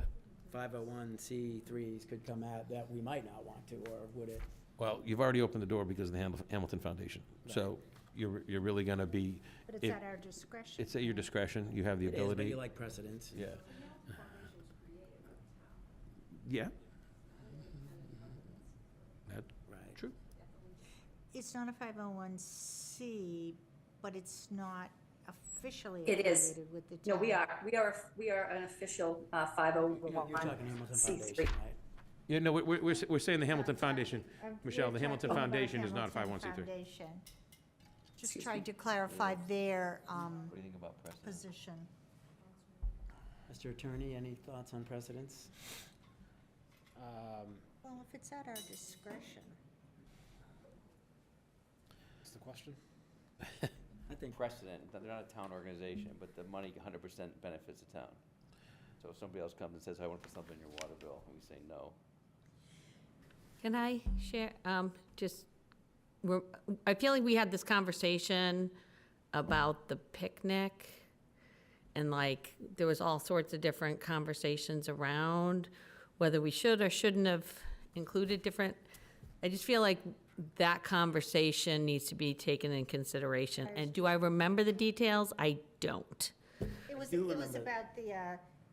501c3s could come out that we might not want to, or would it? Well, you've already opened the door because of the Hamilton Foundation. So you're really gonna be. But it's if- at our discretion. It's at your discretion, you have the It is, but ability. you like precedence. Yeah. Yeah. That's Right. true. It's not a 501c, but it's not officially It is. affiliated with the town. No, we are an official You're talking Hamilton 501c3. Foundation, right? Yeah, no, we're saying the Hamilton Foundation, We're Michelle, the Hamilton talking about Foundation is not a Hamilton 501c3. Foundation. Just Excuse trying me. to clarify their What do you think about precedent? position. Mr. Attorney, any thoughts on precedence? Well, if it's at our discretion. What's the question? I think Precedent, they're not a town organization, but the money 100% benefits the town. So if somebody else comes and says, I want to put something in your water bill, and we say no. Can I share, I feel like we had this conversation about the picnic, and like, there was all sorts of different conversations around whether we should or shouldn't have included different, I just feel like that conversation needs to be taken in consideration. And do I remember the details? I don't. It was do remember. about the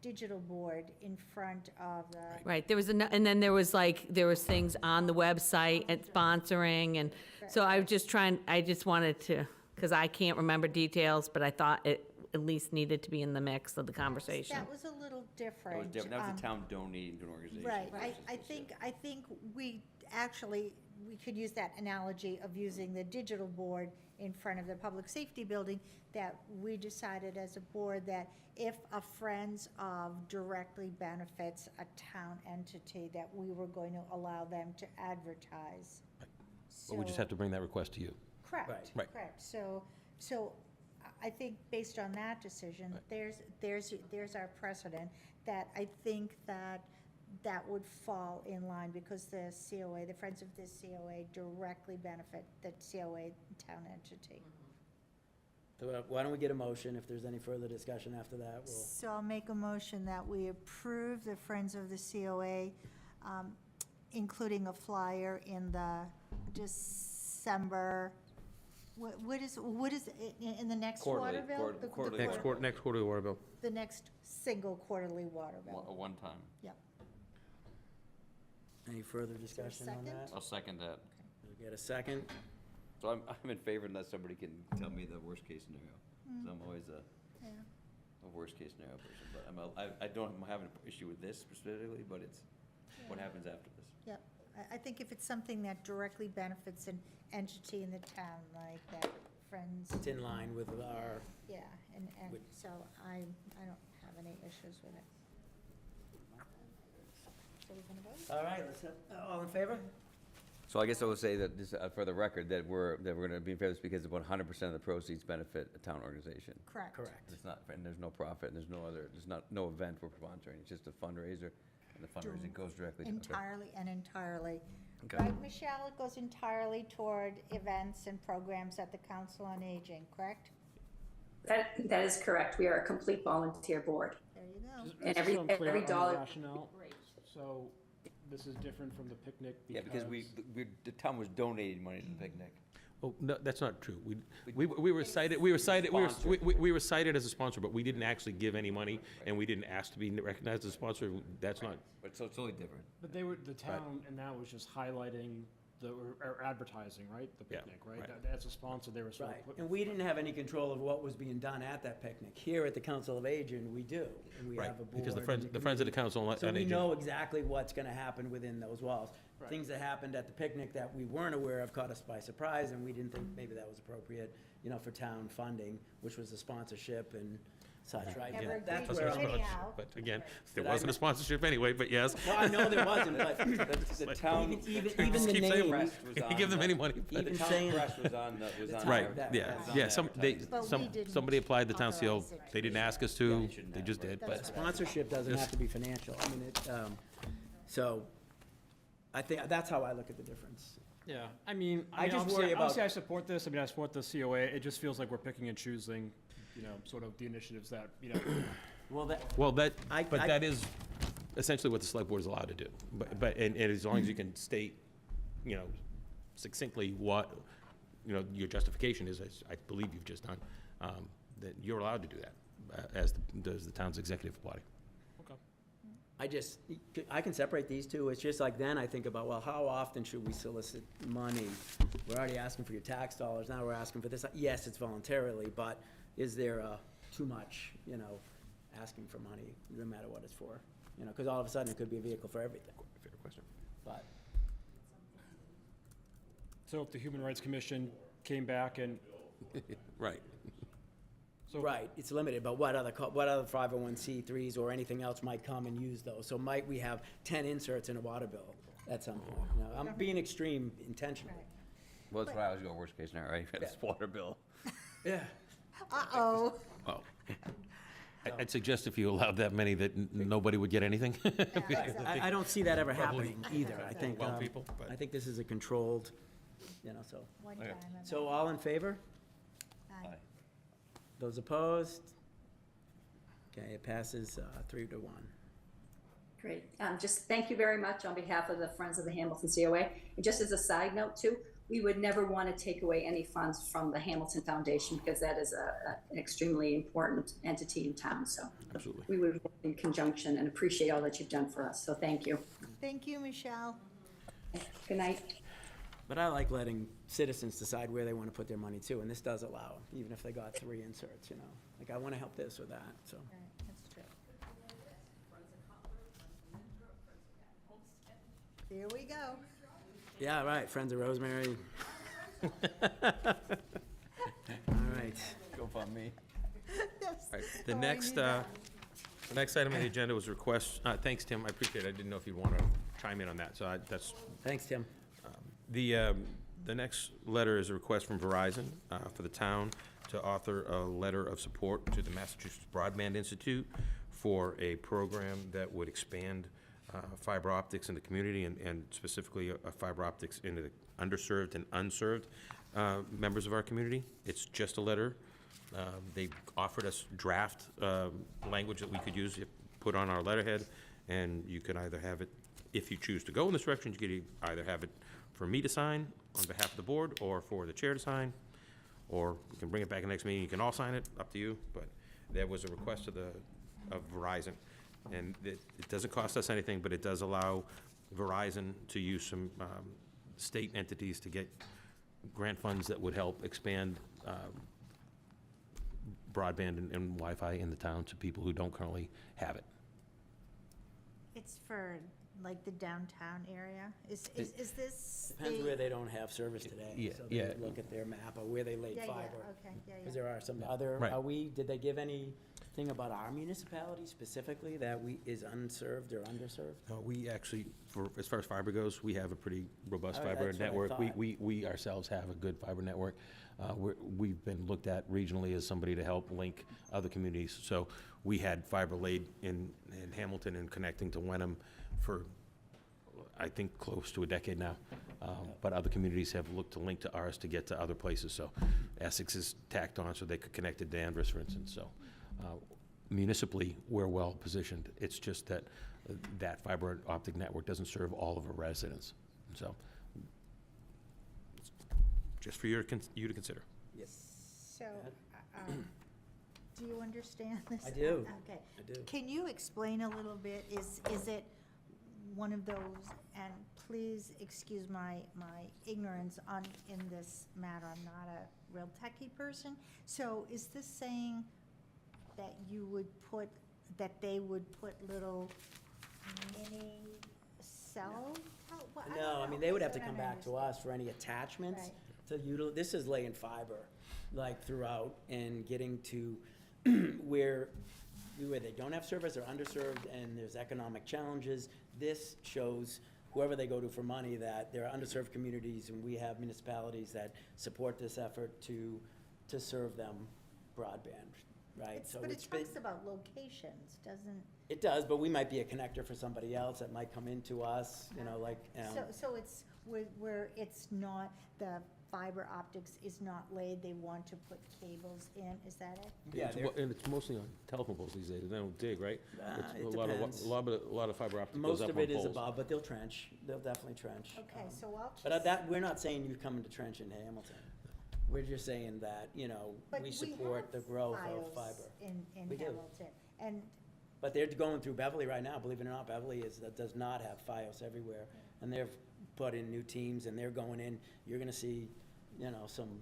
digital board in front of the. Right, there was, and then there was like, there was things on the website and sponsoring, and so I was just trying, I just wanted to, because I can't remember details, but I thought it at least needed to be in the mix of the conversation. That was a little different. That was different, that was um, the town donating to an organization. Right, versus I the- think we actually, we could use that analogy of using the digital board in front of the public safety building, that we decided as a board that if a Friends of directly benefits a town entity, that we were going to allow them to advertise. But we just have to bring that request to you. Correct, Right. correct. So I think based on that decision, there's our precedent, that I think that would fall in line, because the COA, the Friends of this COA directly benefit the COA town entity. So why don't we get a motion? If there's any further discussion after that, we'll. So I'll make a motion that we approve the Friends of the COA, including a flyer in the December, what is, in the next Quarterly, water bill? quarter- The quarterly Next quarterly water bill. The next single quarterly water A bill. one-time. Yep. Any further discussion on second? that? I'll second that. We get a second? So I'm in favor unless somebody can tell me the worst-case scenario. So I'm always Yeah. a worst-case scenario person, but I don't have an issue with this specifically, but it's what happens after this. Yep. I think if it's something that directly benefits an entity in the town, like that Friends, It's in line with our, yeah, and Would- so I don't have any issues with it. So we're gonna vote? all right, let's have, all in favor? So I guess I will say that this, for the record, that we're gonna be in favor of this because 100% of the proceeds benefit a town organization. Correct. Correct. It's not, and there's no profit, and there's no event we're sponsoring, it's just a fundraiser, and the fundraising goes directly to. Entirely and entirely. Okay. Right, Michelle, it goes entirely toward events and programs at the Council on Aging, correct? That is correct. We are a complete volunteer board. There you go. Just And so every- I'm clear every on the dollar- rationale. So this is different from the picnic Yeah, because the town was donating money to the picnic. Oh, no, that's not true. We were cited, we were cited as a sponsor, but we didn't actually give any money, and we didn't ask to be recognized as a sponsor. That's not, But so it's totally different. But the town, and that was just highlighting or advertising, right? The Yeah, picnic, right? right. As a sponsor, they were sort Right, of putting. and we didn't have any control of what was being done at that picnic. Here at the Council of Aging, we do, and we right, have a board. because the and Friends a of the committee. Council on So we Aging. know exactly what's gonna happen within those walls. Right. Things that happened at the picnic that we weren't aware of caught us by surprise, and we didn't think maybe that was appropriate, for town funding, which was the sponsorship and such, right? Never Yeah, agreed that's to where it I'm. anyhow. But again, there Did I wasn't a sponsorship anyway, but yes. No, I know there wasn't, but The town. even Just the keep saying name, press was Can't on give them the- any money. but- even The town saying. press was on, Right, that- yeah, that's on yeah, But we didn't somebody applied the town seal, authorize it. they didn't ask us to, you shouldn't they have, just right. did, That's but. Sponsorship doesn't have to be financial. I mean, so I think, that's how I look at the difference. Yeah, I mean, I just obviously- worry about- Obviously, I support this. I mean, I support the COA. It just feels like we're picking and choosing, sort of the initiatives that, Well, Well, but I- that is essentially what the select board is allowed to do. But, and as long as you can state, succinctly what, you know, your justification is, as I believe you've just done, that you're allowed to do that, as does the town's executive body. I can separate these two. It's just like then I think about, well, how often should we solicit money? We're already asking for your tax dollars, now we're asking for this. Yes, it's voluntarily, but is there too much, you know, asking for money, no matter what it's for? You know, because all of a sudden it could be a vehicle for everything. Fair question. But So if the Human Rights Commission came back and, Right. so. right, it's limited, but what other 501c3s or anything else might come and use those? So might we have 10 inserts in a water bill at some point? You know, I'm being extreme intentionally. Well, that's why I was going worst case scenario, right? You got this water bill. Yeah. Uh-oh. Well, I'd suggest if you allowed that many, that nobody would get anything. I don't see that ever happening either. I think, Well, people, but- I think this is a controlled, you know, so. One time. So all in favor? Aye. Those opposed? Okay, it passes 3-1. Great. Just thank you very much on behalf of the Friends of the Hamilton COA. And just as a side note too, we would never want to take away any funds from the Hamilton Foundation because that is an extremely important entity in town. So Absolutely. we would work in conjunction and appreciate all that you've done for us. So thank you. Thank you, Michelle. Good night. But I like letting citizens decide where they want to put their money too, and this does allow, even if they got 3 inserts, you know. Like, I want to help this or that, so. Right, that's true. Here we go. Yeah, right, Friends of Rosemary. All right. Go on me. Yes. The Oh, I next, knew that. the next item on the agenda was request, thanks, Tim, I appreciate it. I didn't know if you'd want to chime in on that, so that's, Thanks, Tim. the next letter is a request from Verizon for the town to author a letter of support to the Massachusetts Broadband Institute for a program that would expand fiber optics in the community and specifically fiber optics into the underserved and unserved members of our community. It's just a letter. They offered us draft language that we could use, put on our letterhead, and you can either have it, if you choose to go in this direction, you could either have it for me to sign on behalf of the board, or for the chair to sign, or we can bring it back in the next meeting, you can all sign it, up to you, but there was a request of Verizon. And it doesn't cost us anything, but it does allow Verizon to use some state entities to get grant funds that would help expand broadband and Wi-Fi in the town to people who don't currently have it. It's for like the downtown area? Is this Depends the? where they don't have service today. Yeah, So they yeah. look at their map of where they laid Yeah, fiber. yeah, okay, yeah, Because yeah. there are some other, Right. did they give anything about our municipality specifically that is unserved or underserved? We actually, as far as fiber goes, we have a pretty robust All right, fiber that's what I network. thought. We ourselves have a good fiber network. We've been looked at regionally as somebody to help link other communities. So we had fiber laid in Hamilton and connecting to Wenham for, I think, close to a decade now. But other communities have looked to link to ours to get to other places. So Essex is tacked on so they could connect to Danvers, for instance. So municipally, we're well positioned. It's just that that fiber optic network doesn't serve all of our residents. So just for you to consider. So, do you understand this? I do. Okay. I do. Can you explain a little bit, is it one of those, and please excuse my ignorance in this matter, I'm not a real techie person. So is this saying that they would put little mini cell? No, I mean, they would have to come back to us for any attachments. Right. This is laying fiber, like, throughout and getting to where they don't have service or underserved and there's economic challenges. This shows whoever they go to for money that there are underserved communities, and we have municipalities that support this effort to serve them broadband, right? So But it it's been- talks about locations, doesn't? It does, but we might be a connector for somebody else that might come into us, like. So it's where it's not, the fiber optics is not laid, they want to put cables in, is that it? Yeah, And it's mostly on telephone poles these days. They don't dig, right? It's it a lot of depends. A lot of fiber optic goes Most up of on it is poles. above, but they'll trench. They'll definitely trench. Okay, so I'll just. But we're not saying you come into trench in Hamilton. We're just saying that, you know, But we have support the growth of Fios fiber. in We do. Hamilton. And But they're going through Beverly right now, believe it or not, Beverly does not have Fios everywhere. And they've put in new teams and they're going in, you're gonna see, you know, some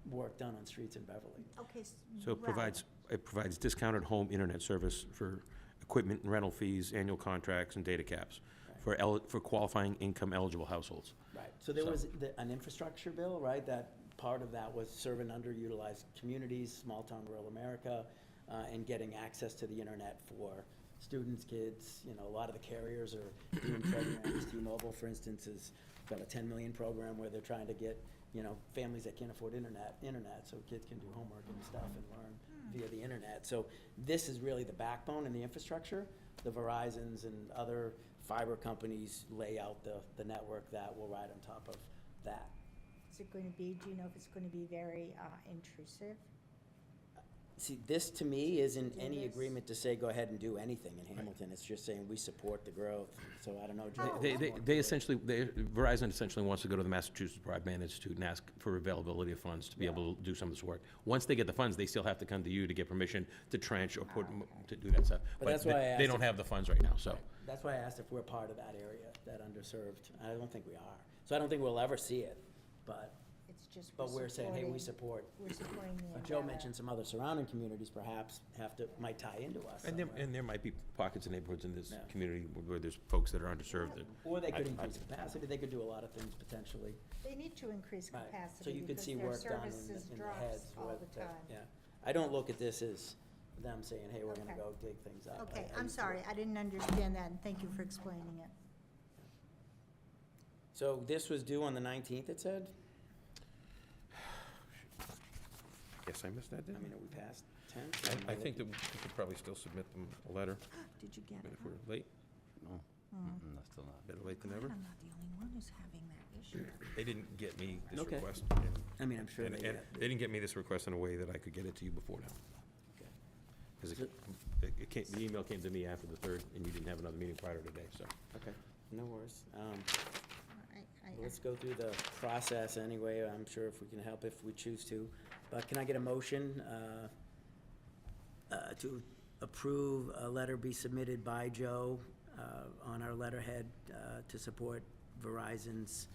work done on streets in Beverly. okay. So it provides discounted home internet service for equipment and rental fees, annual contracts, and data caps for qualifying income eligible households. Right, so there So- was an infrastructure bill, right, that part of that was serving underutilized communities, small town rural America, and getting access to the internet for students, kids, you know, a lot of the carriers are doing programs. T-Mobile, for instance, has got a 10 million program where they're trying to get, you know, families that can't afford internet, so kids can do homework and stuff and learn via the internet. So this is really the backbone and the infrastructure. The Verizons and other fiber companies lay out the network that will ride on top of that. Is it going to be, do you know if it's going to be very intrusive? See, this to me isn't Do any this. agreement to say, go ahead and do anything in Hamilton. It's just saying we support the growth. So I don't know, Joe. They essentially, Verizon essentially wants to go to the Massachusetts Broadband Institute and ask for availability of funds to be able to do some of this work. Once they get the funds, they still have to come to you to get permission to trench or to do that stuff. But that's why I They asked don't if- have the funds right now, so. That's why I asked if we're part of that area, that underserved. I don't think we are. So I don't think we'll ever see it, but It's just. we're saying, hey, we support. We're supporting the Joe endeavor. mentioned some other surrounding communities perhaps might tie into us. And somewhere. there might be pockets of neighborhoods in this Yeah. community where there's folks that are underserved. that- Or they could I- increase capacity. They could do a lot of things potentially. They need to increase Right. capacity. So you could because see their work done in services the drops heads. all where the that- time. Yeah. I don't look at this as them saying, hey, we're gonna Okay. go dig things up. Okay, I I'm used to- sorry, I didn't understand that, and thank you for explaining it. So this was due on the 19th, it said? Guess I missed that, I didn't mean, are we past 10? I think that we could probably still submit them a letter, Did you get I mean, it? if we're late, No, that's still not. better late than never. I'm not the only one who's having that issue. They didn't get me this Okay. request. I mean, I'm sure And they and get. they didn't get me this request in a way that I could get it to you before now. Okay. Because So- the email came to me after the 3rd, and you didn't have another meeting prior to today, so. Okay, no worries. I- Let's go through the process anyway. I'm sure if we can help, if we choose to. But can I get a motion to approve a letter be submitted by Joe on our letterhead to support Verizon's,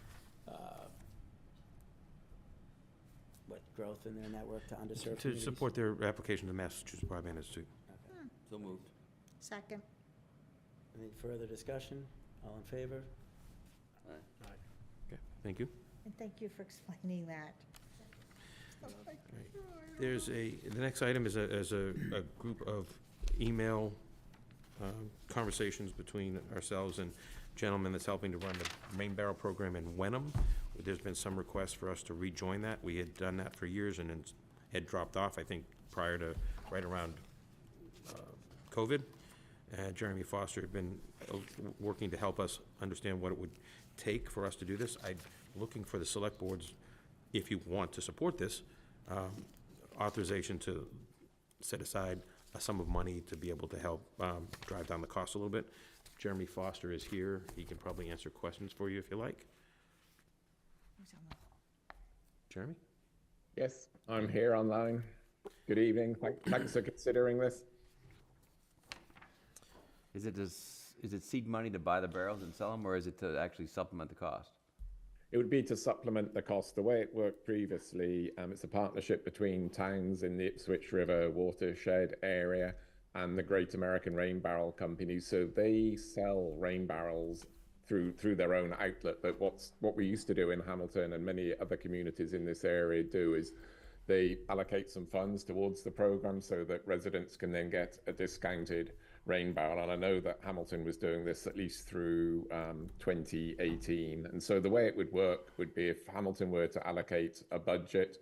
growth in their network to underserved To communities? support their application to Massachusetts Broadband Institute. Okay. So moved. Second. Any further discussion? All in favor? Okay, thank you. And thank you for explaining that. There's the next item is a group of email conversations between ourselves and gentleman that's helping to run the Rain Barrel program in Wenham. There's been some requests for us to rejoin that. We had done that for years and it had dropped off, I think, prior to, right around COVID. Jeremy Foster had been working to help us understand what it would take for us to do this. I'm looking for the select boards, if you want to support this, authorization to set aside a sum of money to be able to help drive down the cost a little bit. Jeremy Foster is here. He can probably answer questions for you if you like. Jeremy? Yes, I'm here online. Good evening. Thanks for considering this. Is it seed money to buy the barrels and sell them, or is it to actually supplement the cost? It would be to supplement the cost. The way it worked previously, it's a partnership between towns in the Ipswich River watershed area and the Great American Rain Barrel Company. So they sell rain barrels through their own outlet. But what we used to do in Hamilton and many other communities in this area do is they allocate some funds towards the program so that residents can then get a discounted rain barrel. And I know that Hamilton was doing this at least through 2018. And so the way it would work would be if Hamilton were to allocate a budget,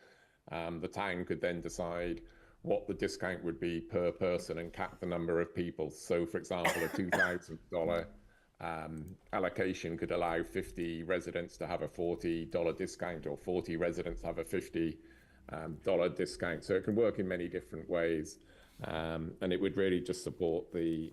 the town could then decide what the discount would be per person and cap the number of people. So for example, a $2,000 allocation could allow 50 residents to have a $40 discount, or 40 residents have a $50 discount. So it can work in many different ways. And it would really just support the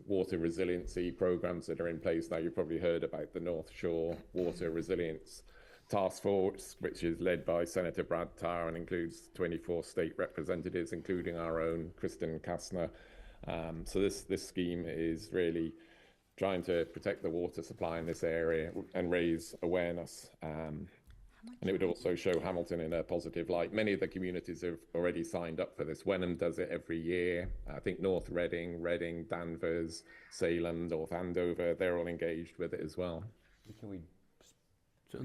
water resiliency programs that are in place now. You've probably heard about the North Shore Water Resilience task force, which is led by Senator Brad Tarr and includes 24 state representatives, including our own Kristen Kastner. So this scheme is really trying to protect the water supply in this area and raise awareness. And it would also show Hamilton in a positive light. Many of the communities have already signed up for this. Wenham does it every year. I think North Reading, Danvers, Salem, North Andover, they're all engaged with it as well. Can we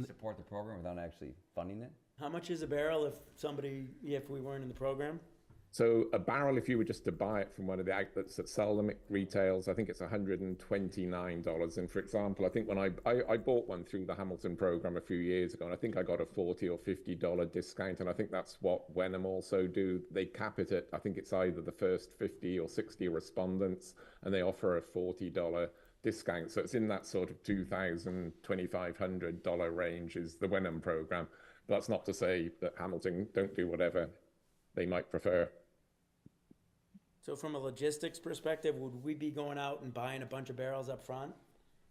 support the program without actually funding it? How much is a barrel if we weren't in the program? So a barrel, if you were just to buy it from one of the outlets that sell them, it retails, I think it's $129. And for example, I think when I bought one through the Hamilton program a few years ago, and I think I got a $40 or $50 discount. And I think that's what Wenham also do. They cap it at, I think it's either the first 50 or 60 respondents, and they offer a $40 discount. So it's in that sort of $2,000, $2,500 range is the Wenham program. But that's not to say that Hamilton don't do whatever they might prefer. So from a logistics perspective, would we be going out and buying a bunch of barrels up front?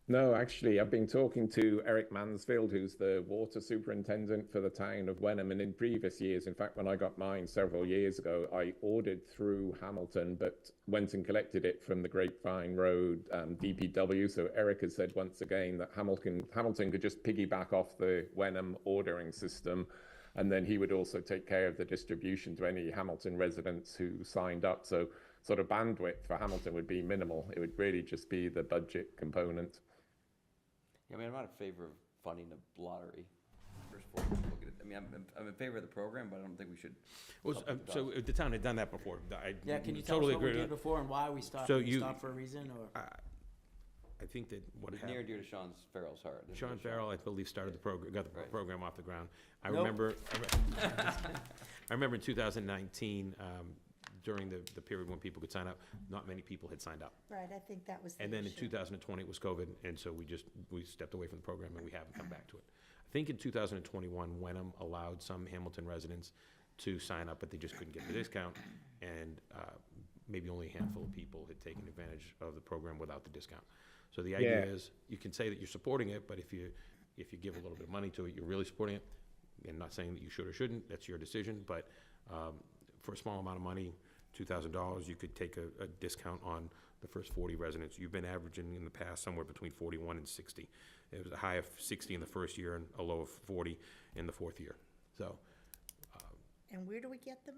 No, actually, I've been talking to Eric Mansfield, who's the water superintendent for the town of Wenham. And in previous years, in fact, when I got mine several years ago, I ordered through Hamilton, but went and collected it from the Grapevine Road DPW. So Eric has said once again that Hamilton could just piggyback off the Wenham ordering system. And then he would also take care of the distribution to any Hamilton residents who signed up. So sort of bandwidth for Hamilton would be minimal. It would really just be the budget component. Yeah, I mean, I'm not in favor of funding a lottery. First of all, look at it. I mean, I'm in favor of the program, but I don't think we should. So the town had done that before. Yeah, can you tell us what we did before and why we stopped? So Did we you- stop for a reason, or? I think that what It's near and happened, dear to Sean Farrell's heart. Sean Farrell, I believe, started the program, got the Right. program off the ground. I Nope. remember, I remember in 2019, during the period when people could sign up, not many people had signed up. Right, I think that was the And then in issue. 2020, it was COVID, and so we stepped away from the program, and we haven't come back to it. I think in 2021, Wenham allowed some Hamilton residents to sign up, but they just couldn't get the discount, and maybe only a handful of people had taken advantage of the program without the discount. So the idea Yeah. is, you can say that you're supporting it, but if you give a little bit of money to it, you're really supporting it. And not saying that you should or shouldn't, that's your decision, but for a small amount of money, $2,000, you could take a discount on the first 40 residents. You've been averaging in the past somewhere between 41 and 60. It was a high of 60 in the first year and a low of 40 in the fourth year. So And where do we get them?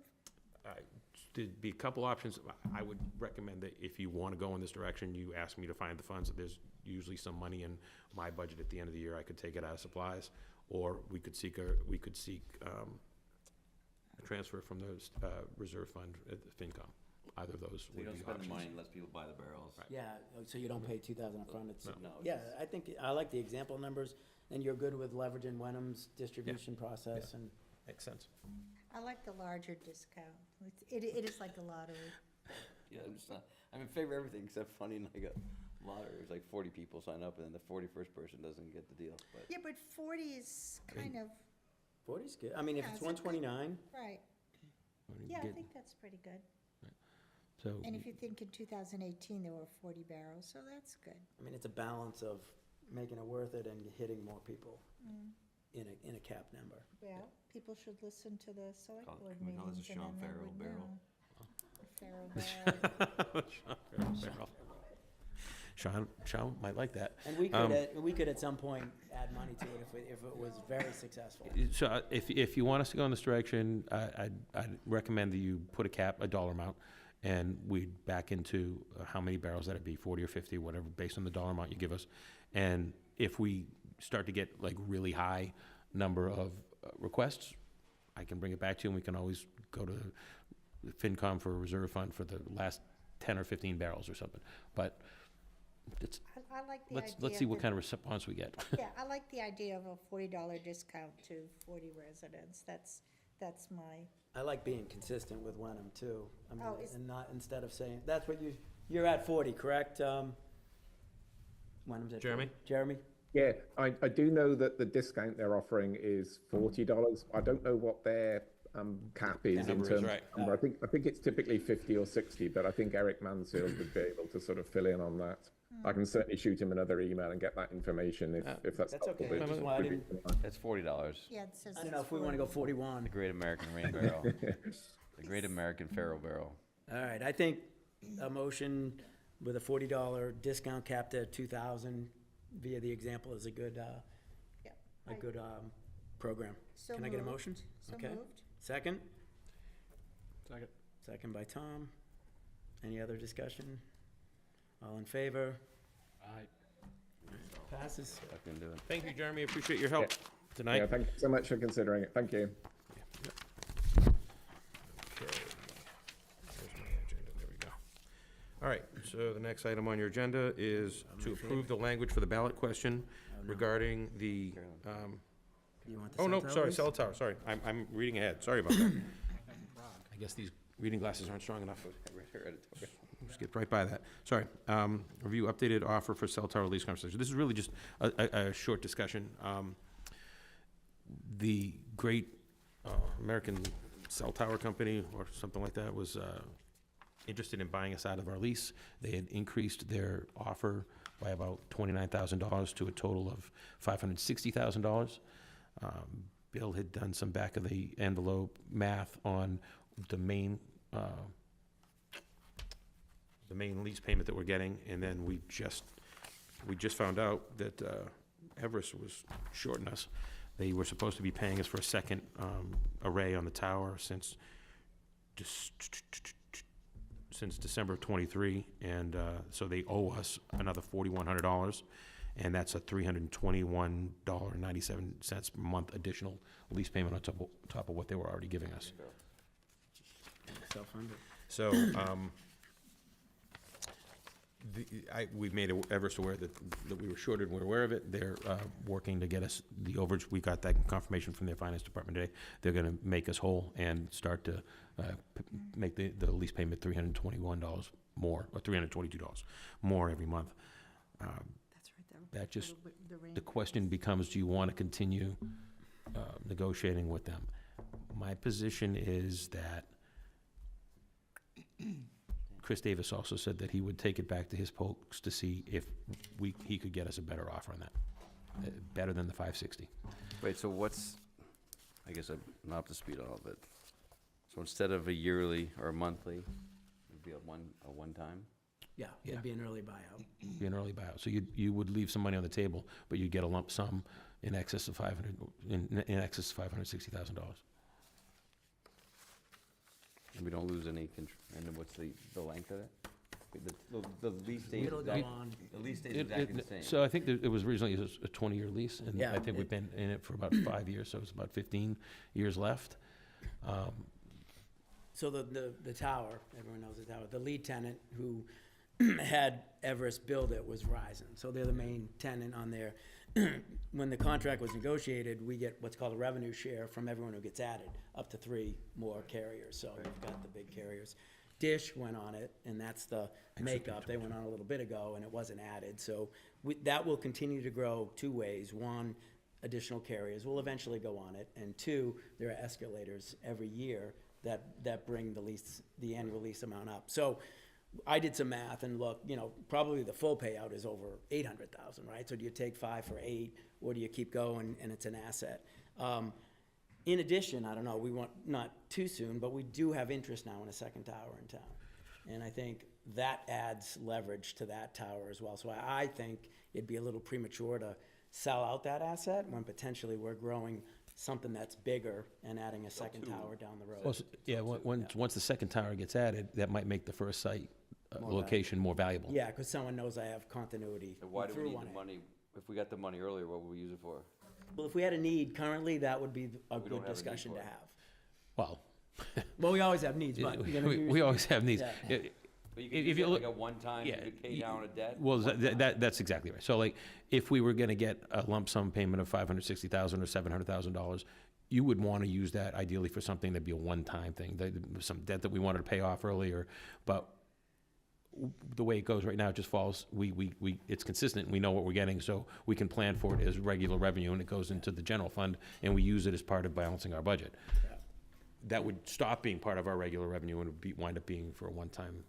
there'd be a couple options. I would recommend that if you want to go in this direction, you ask me to find the funds. There's usually some money in my budget at the end of the year. I could take it out of supplies, or we could seek a transfer from the reserve fund at the FinCom. Either of those So you would don't be spend the money options. unless people buy the barrels. Right. Yeah, so you don't pay 2,000 up front, it's, No, it's yeah, just- I think, I like the example numbers, and you're good with leveraging Wenham's distribution process, and Makes sense. I like the larger discount. It is like a lottery. Yeah, I'm in favor of everything except funding like a lottery. It's like 40 people sign up and then the 41st person doesn't get the deal. But Yeah, but 40 is kind of, 40's good. I mean, if Yeah, it's it's a good- 129, right. When you Yeah, I get- think that's pretty good. So, And if you think in 2018, there were 40 barrels, so that's good. I mean, it's a balance of making it worth it and hitting more people in a cap number. Well, people should listen to the select Call- board can we call this meetings a and Sean then they Farrell would barrel? know. A Farrell barrel. Sean might like that. And we could at some point add money to it if it was very successful. So if you want us to go in this direction, I'd recommend that you put a dollar amount, and we'd back into how many barrels that'd be, 40 or 50, whatever, based on the dollar amount you give us. And if we start to get like really high number of requests, I can bring it back to you, and we can always go to FinCom for a reserve fund for the last 10 or 15 barrels or something. But it's, I like the idea. let's see what that- kind of response we get. Yeah, I like the idea of a $40 discount to 40 residents. That's my, I like being consistent with Wenham too. I mean, Oh, is- and not, instead of saying, that's what you're at 40, correct? Wenham's at 40? Jeremy? Jeremy? Yeah, I do know that the discount they're offering is $40. I don't know what their cap is in Number is terms right. of number. I think it's typically 50 or 60, but I think Eric Mansfield would be able to sort of fill in on that. I can certainly shoot him another email and get that information if that's That's helpful. okay. But Just why I didn't- That's $40. Yeah, it says I don't know it's if we want to go 41. The Great American Rain Barrel. The Great American Faro Barrel. All right, I think a motion with a $40 discount capped at 2,000 via the example is a good, a good program. So Can I get a moved. motion? So Okay. moved. Second? Second. Second by Tom. Any other discussion? All in favor? Aye. Passes. I can do it. Thank you, Jeremy, appreciate your help tonight. Yeah, thank you so much for considering it. Thank you. Okay. There's my agenda, there we go. All right, so the next item on your agenda is to approve the language for the ballot question regarding the, You want the oh, no, cell sorry, towers? cell tower, sorry. I'm reading ahead, sorry about that. I guess these reading glasses aren't strong enough. Skipped right by that. Sorry. Review updated offer for cell tower lease conversation. This is really just a short discussion. The Great American Cell Tower Company, or something like that, was interested in buying us out of our lease. They had increased their offer by about $29,000 to a total of $560,000. Bill had done some back of the envelope math on the main lease payment that we're getting, and then we just found out that Everest was shorting us. They were supposed to be paying us for a second array on the tower since December of '23, and so they owe us another $4,100, and that's a $321.97 per month additional lease payment on top of what they were already giving us. Self-funded. So, we've made Everest aware that we were shorted, we're aware of it. They're working to get us the overage. We got that confirmation from their finance department today. They're gonna make us whole and start to make the lease payment $321 more, or $322 more every month. That just, the question becomes, do you want to continue negotiating with them? My position is that Chris Davis also said that he would take it back to his folks to see if he could get us a better offer on that, better than the 560. Wait, so what's, I guess I'm not up to speed on all of it. So instead of a yearly or a monthly, it'd be a one-time? Yeah, it'd be an early buyout. Be an early buyout. So you would leave some money on the table, but you'd get a lump sum in excess of $560,000. And we don't lose any and then what's the length of it? The lease stays It'll go exactly, on. the lease stays exactly the same. So I think that it was originally a 20-year lease, and Yeah, I think we've been in it for about 5 years, so it's about 15 years left. So the tower, everyone knows the tower, the lead tenant who had Everest build it was Verizon. So they're the main tenant on there. When the contract was negotiated, we get what's called a revenue share from everyone who gets added, up to 3 more carriers. So we've got the big carriers. Dish went on it, and that's the makeup. They went on a little bit ago, and it wasn't added. So that will continue to grow 2 ways. 1, additional carriers will eventually go on it, and 2, there are escalators every year that bring the annual lease amount up. So I did some math and look, probably the full payout is over $800,000, right? So do you take 5 for 8, or do you keep going and it's an asset? In addition, I don't know, we want, not too soon, but we do have interest now in a second tower in town. And I think that adds leverage to that tower as well. So I think it'd be a little premature to sell out that asset when potentially we're growing something that's bigger and adding a second tower down the road. Well, yeah, once the second tower gets added, that might make the first site location more valuable. Yeah, because someone knows I have continuity So why do we through need 1A. the money? If we got the money earlier, what would we use it for? Well, if we had a need currently, that would be a don't good have a need discussion for to it. have. Well, Well, we always have needs, but we always have needs. Yeah. But you could If use you it look- like a one-time, you could pay down a debt? Well, that's exactly right. So like, if we were gonna get a lump sum payment of $560,000 or $700,000, you would want to use that ideally for something that'd be a one-time thing, some debt that we wanted to pay off earlier. But the way it goes right now, it just falls, it's consistent, we know what we're getting, so we can plan for it as regular revenue, and it goes into the general fund, and we use it as part of balancing our budget. That would stop being part of our regular revenue and would wind up being for a one-time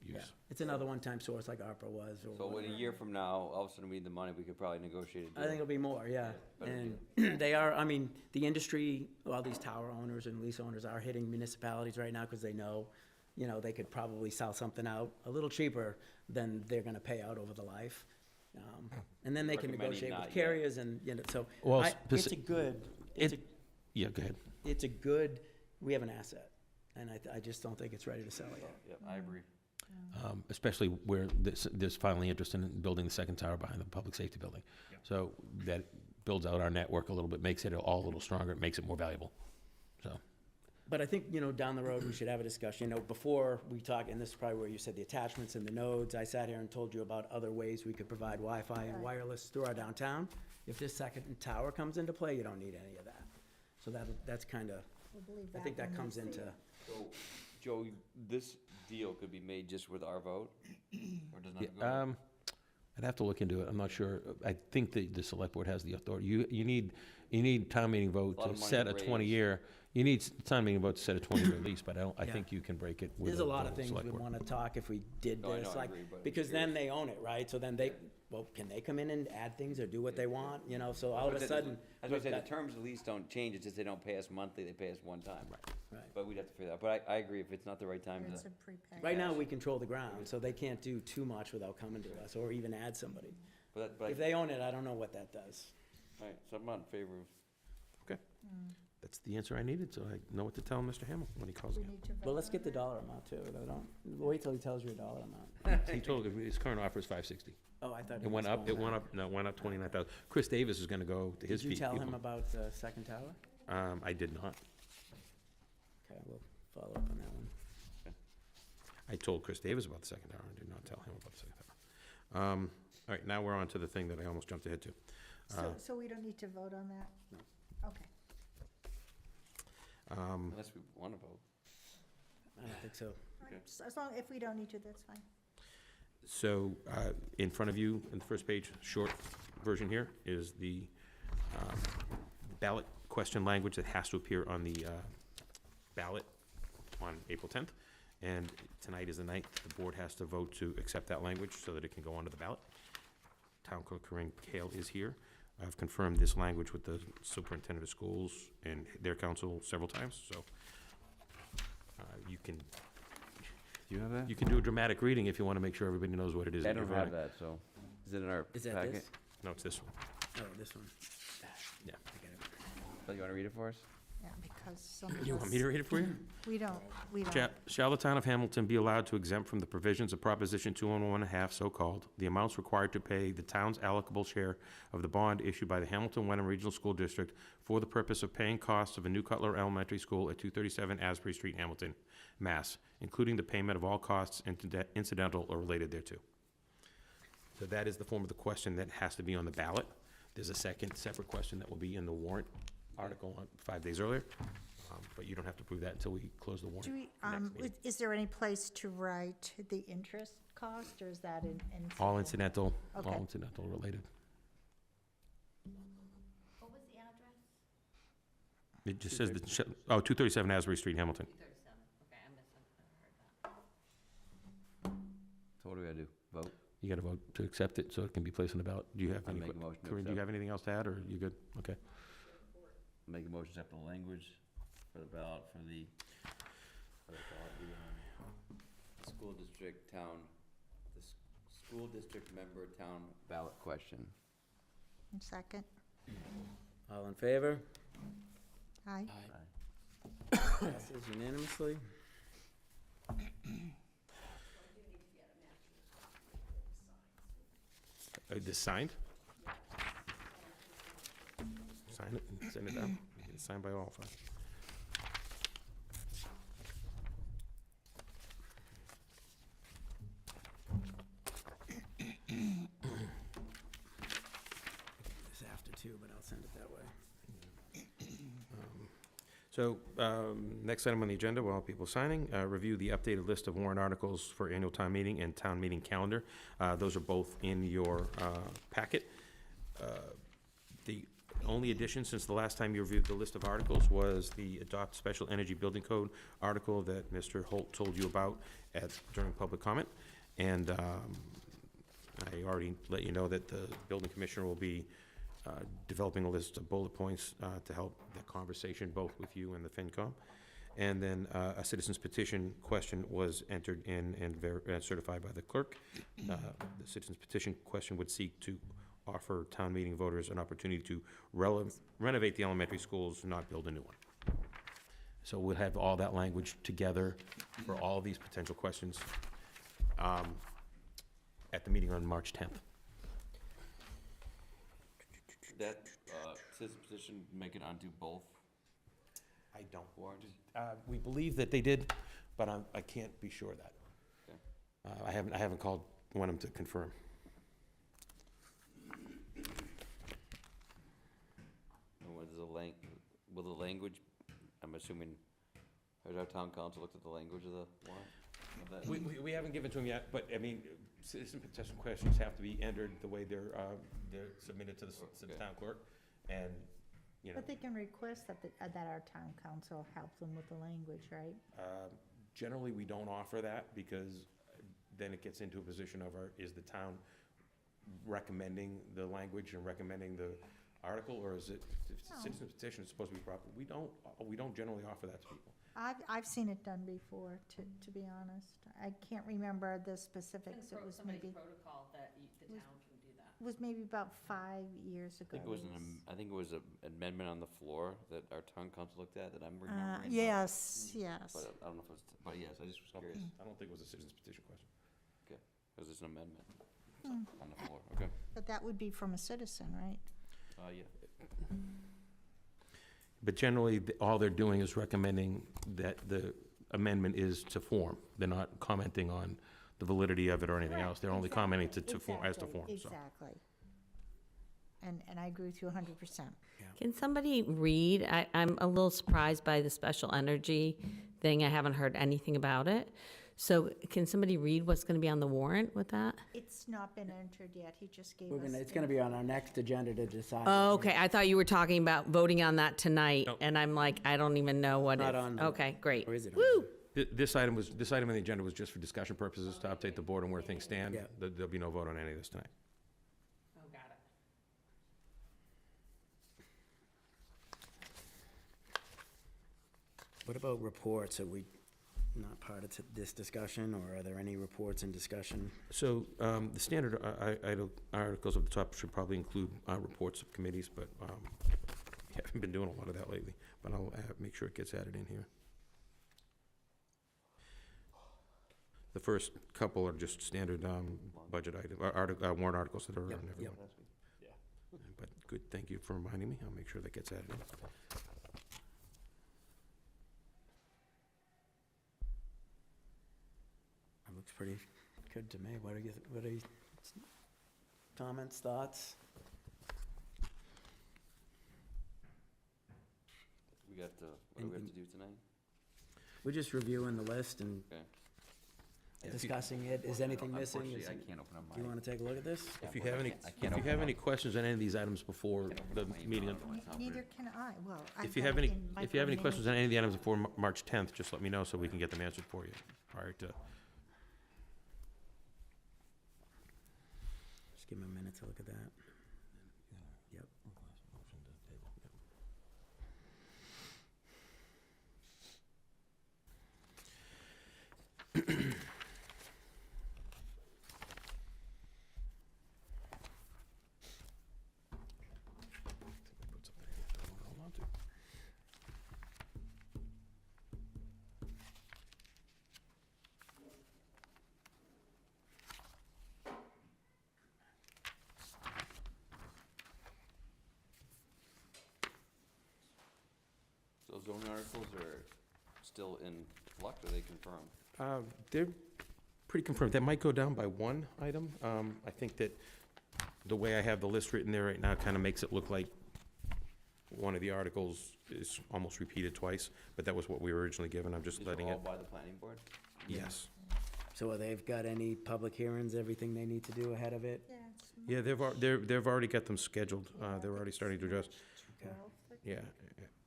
Yeah, use. it's another one-time source like ARPA was, or So in whatever. a year from now, all of a sudden we need the money, we could probably negotiate a deal. I think it'll be more, yeah. Better And they are, I mean, the industry, all these tower owners and lease owners are hitting municipalities right now because they know, you know, they could probably sell something out a little cheaper than they're gonna pay out over the life. And then they can Recommending negotiate not with yet. carriers and, you know, so Well, it's a good, Yeah, go ahead. it's a good, we have an asset. And I just don't think it's ready to sell yet. Yep, I agree. Especially where there's finally interest in building the second tower behind the public safety building. So that builds out our network a little bit, makes it all a little stronger, it makes it more valuable. So, But I think, you know, down the road, we should have a discussion, you know, before we talk, and this is probably where you said the attachments and the nodes, I sat here and told you about other ways we could provide Wi-Fi and wireless through our downtown. If this second tower comes into play, you don't need any of that. So that's kind of, I think that comes into, So, Joe, this deal could be made just with our vote? Or does yeah, not go? I'd have to look into it, I'm not sure. I think the select board has the authority. You need town meeting vote Lot to of money set to a raise. 20-year, you need town meeting vote to set a 20-year lease, but I Yeah. think you can break it with there's a lot the of things select we'd board. want to talk if we did No, I know, this, I like, agree, but I'm because just then they own it, right? So then they, well, can they come in and add things or do what they want, you know, so all of a sudden. As I said, that- the terms of the lease don't change, it's just they don't pay us monthly, they pay us one time. Right. But we'd have to figure that out, but I agree, if it's not the right time It's to, a prepay. Right now, we control the ground, so they can't do too much without coming to us or even add somebody. but If they own it, I don't know what that does. all right, so I'm not in favor of, Okay. That's the answer I needed, so I know what to tell Mr. Hamill when he calls We again. need to vote Well, let's on get the that? dollar amount too, I don't, wait till he tells you a dollar amount. He told, his current offer is 560. Oh, I thought. It went up, no, it went up 29,000. Chris Davis is gonna go to his Did feet. you tell him about the second tower? I did not. Okay, we'll follow up on that one. I told Chris Davis about the second tower, I did not tell him about the second tower. All right, now we're on to the thing that I almost jumped ahead to. So we don't need to vote on that? No. Okay. unless we want to vote. I don't think so. All right, so as long, if we don't need to, that's fine. So, in front of you, on the first page, short version here, is the ballot question language that has to appear on the ballot on April 10th. And tonight is the night the board has to vote to accept that language so that it can go onto the ballot. Town Clerk Corinne Kale is here. I've confirmed this language with the superintendent of schools and their council several times, so you can, Do you have that? you can do a dramatic reading if you want to make sure everybody knows what it is I that you're don't have voting. that, so, is it in our Is that packet? this? No, it's this one. Oh, this one. Yeah. I get it. Oh, you want to read it for us? Yeah, because some of You want me to us, read it for you? we don't. Shall the town of Hamilton be allowed to exempt from the provisions of Proposition 211.5, so-called, the amounts required to pay the town's allocable share of the bond issued by the Hamilton Wenham Regional School District for the purpose of paying costs of a new Cutler Elementary School at 237 Asbury Street, Hamilton, Mass., including the payment of all costs incidental or related thereto? So that is the form of the question that has to be on the ballot. There's a second separate question that will be in the warrant article on 5 days earlier, but you don't have to prove that until we close the warrant. Do we, next meeting. is there any place to write the interest cost, or is that in? All incidental, all Okay. incidental related. What was the address? It just says, 237 Asbury Street, Hamilton. 37, okay, I heard that. So what do we gotta do? Vote? You got to vote to accept it so it can be placed on the ballot. Do you have I any, make a motion to Corinne, do you accept. have anything else to add, or you good? Okay. Make a motion to accept the language for the ballot for the school district town, school district member town ballot question. Second. All in favor? Aye. Passes unanimously. This signed? Sign it and send it down. It's signed by all five. This after too, but I'll send it that way. So, next item on the agenda, while people are signing, review the updated list of warrant articles for annual town meeting and town meeting calendar. Those are both in your packet. The only addition since the last time you reviewed the list of articles was the Adopt Special Energy Building Code article that Mr. Holt told you about during public comment. And I already let you know that the building commissioner will be developing a list of bullet points to help the conversation both with you and the FinCom. And then a citizen's petition question was entered in and certified by the clerk. The citizen's petition question would seek to offer town meeting voters an opportunity to renovate the elementary schools, not build a new one. So we'll have all that language together for all these potential questions at the meeting on March 10th. Did that citizen petition make it onto both? I don't. Warrants? We believe that they did, but I can't be sure of that. Okay. I haven't called Wenham to confirm. And will the language, I'm assuming, has our town council looked at the language of the warrant? Of that? We haven't given to them yet, but, I mean, citizen petition questions have to be entered the way they're submitted to the town clerk, and, you know. But they can request that, that our town council help them with the language, right? Generally, we don't offer that, because then it gets into a position of is the town recommending the language and recommending the article, or is it, if it's a citizen petition, it's supposed to be proper. We don't generally offer that to people. I've seen it done before, to be honest. I can't remember the specifics. It was maybe, protocol that the town can do that. it was maybe about 5 years ago. I think it was an amendment on the floor that our town council looked at that I'm remembering. Yes. But I don't know if it was, but yes, I just was curious. I don't think it was a citizen's petition question. Okay, because it's an amendment on the floor, okay. But that would be from a citizen, right? Yeah. But generally, all they're doing is recommending that the amendment is to form. They're not commenting on the validity of it or anything else. They're only commenting to form, as to form, so. Exactly. And I agree with you 100%. Can somebody read? I'm a little surprised by the special energy thing. I haven't heard anything about it. So can somebody read what's going to be on the warrant with that? It's not been entered yet. He just gave us. It's gonna be on our next agenda to decide. Oh, okay. I thought you were talking about voting on that tonight, No. and I'm like, I don't even know what Not it's. on the- Okay, great. Or is it? Woo! This item on the agenda was just for discussion purposes, to update the board on where things stand. Yeah. There'll be no vote on any of this tonight. Oh, got it. What about reports? Are we not part of this discussion, or are there any reports in discussion? So, the standard articles at the top should probably include reports of committees, but we haven't been doing a lot of that lately, but I'll make sure it gets added in here. The first couple are just standard budget item, warrant articles that are on everyone. Yep. But good, thank you for reminding me. I'll make sure that gets added in. It looks pretty good to me. What are you, comments, thoughts? We got, what do we have to do tonight? We're just reviewing the list and Okay. discussing it. Is anything missing? Unfortunately, I can't open up Do you my. want to take a look at this? If you have any, I if can't you open have my- any questions on any of these items before the meeting, Neither can I. Well, if you have any questions on any of the items before March 10th, just let me know so we can get them answered for you prior to. Just give him a minute to look at that. Yep. So zoning articles are still in flux, are they confirmed? They're pretty confirmed. That might go down by one item. I think that the way I have the list written there right now kind of makes it look like one of the articles is almost repeated twice, but that was what we were originally given. I'm just These are letting all it, by the planning board? yes. So they've got any public hearings, everything they need to do ahead of it? Yeah, it's Yeah, they've already got them scheduled. They're already starting to address. Okay. 12th? Yeah,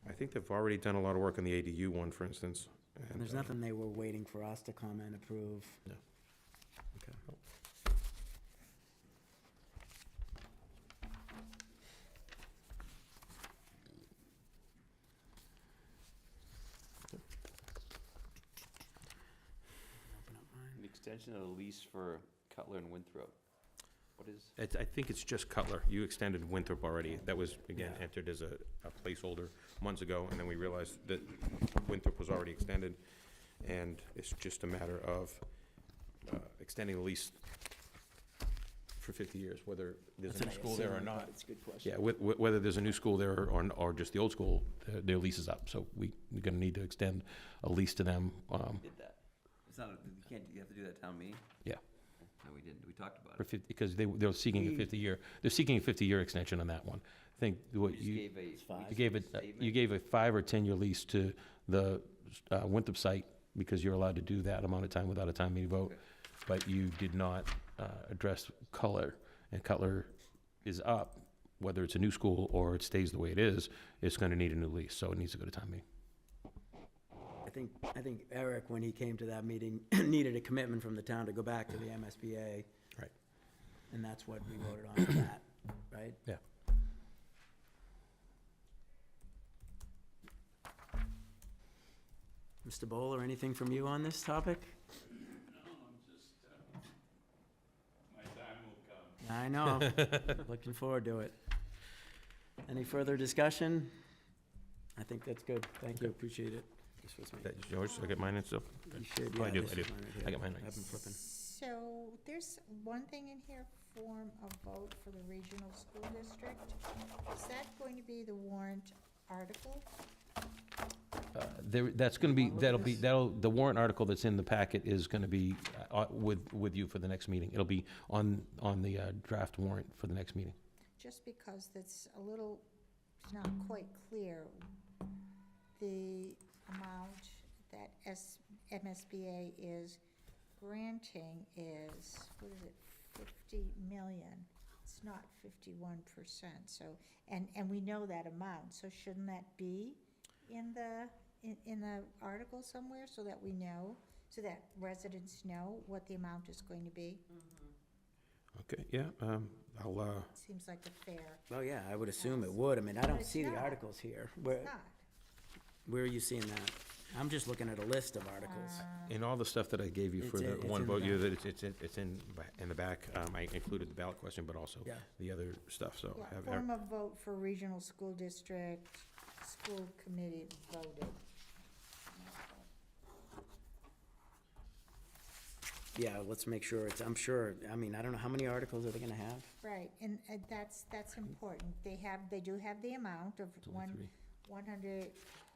I think they've already done a lot of work on the ADU one, for instance. And there's nothing they were waiting for us to comment, approve? No. Okay. The extension of the lease for Cutler and Winthrop. What is, I think it's just Cutler. You extended Winthrop already. That was, again, Yeah. entered as a placeholder months ago, and then we realized that Winthrop was already extended, and it's just a matter of extending the lease for 50 years, whether there's That's a new what I school there or assumed, but not. It's a good question. Yeah, whether there's a new school there or just the old school, their lease is up, so we're gonna need to extend a lease to them. did that? It's not, you have to do that town meeting? Yeah. No, we didn't. We talked about For it. 50, because they're seeking a 50-year, they're seeking a 50-year extension on that one. I think what We just you, gave a. Five. you gave it, you gave a 5 or 10-year lease to the Winthrop site, because you're allowed to do that amount of time without a town meeting vote. Okay. But you did not address Cutler, and Cutler is up, whether it's a new school or it stays the way it is, it's gonna need a new lease, so it needs to go to town meeting. I think Eric, when he came to that meeting, needed a commitment from the town to go back to the MSBA. Right. And that's what we voted on for that, right? Yeah. Mr. Bowler, anything from you on this topic? I know. Looking forward to it. Any further discussion? I think that's good. Thank you, appreciate it. This was me. That's yours, I get mine and stuff? You should, Oh, I yeah, do, this I do. is mine right here. I got mine right. I've been flipping. So there's one thing in here, form of vote for the regional school district. Is that going to be the warrant article? That's gonna be, the warrant article that's in the packet is gonna be with you for the next meeting. It'll be on the draft warrant for the next meeting. Just because that's a little, it's not quite clear. The amount that MSBA is granting is, what is it, 50 million? It's not 51%, so, and we know that amount, so shouldn't that be in the article somewhere so that we know, so that residents know what the amount is going to be? Okay, yeah, I'll, Seems like a fair, Oh, yeah, I would assume it would. I mean, I don't it's see the not. articles here. Where, it's not. where are you seeing that? I'm just looking at a list of articles. in all the stuff that I gave you for It's the in- it's one in the vote, back. it's in the back. I included the ballot question, but also Yeah. the other stuff, so. Yeah, have form of vote for regional school district, school committee voted. Yeah, let's make sure it's, I'm sure, I mean, I don't know, how many articles are they gonna have? Right, and that's important. They do have the amount of only three. 100,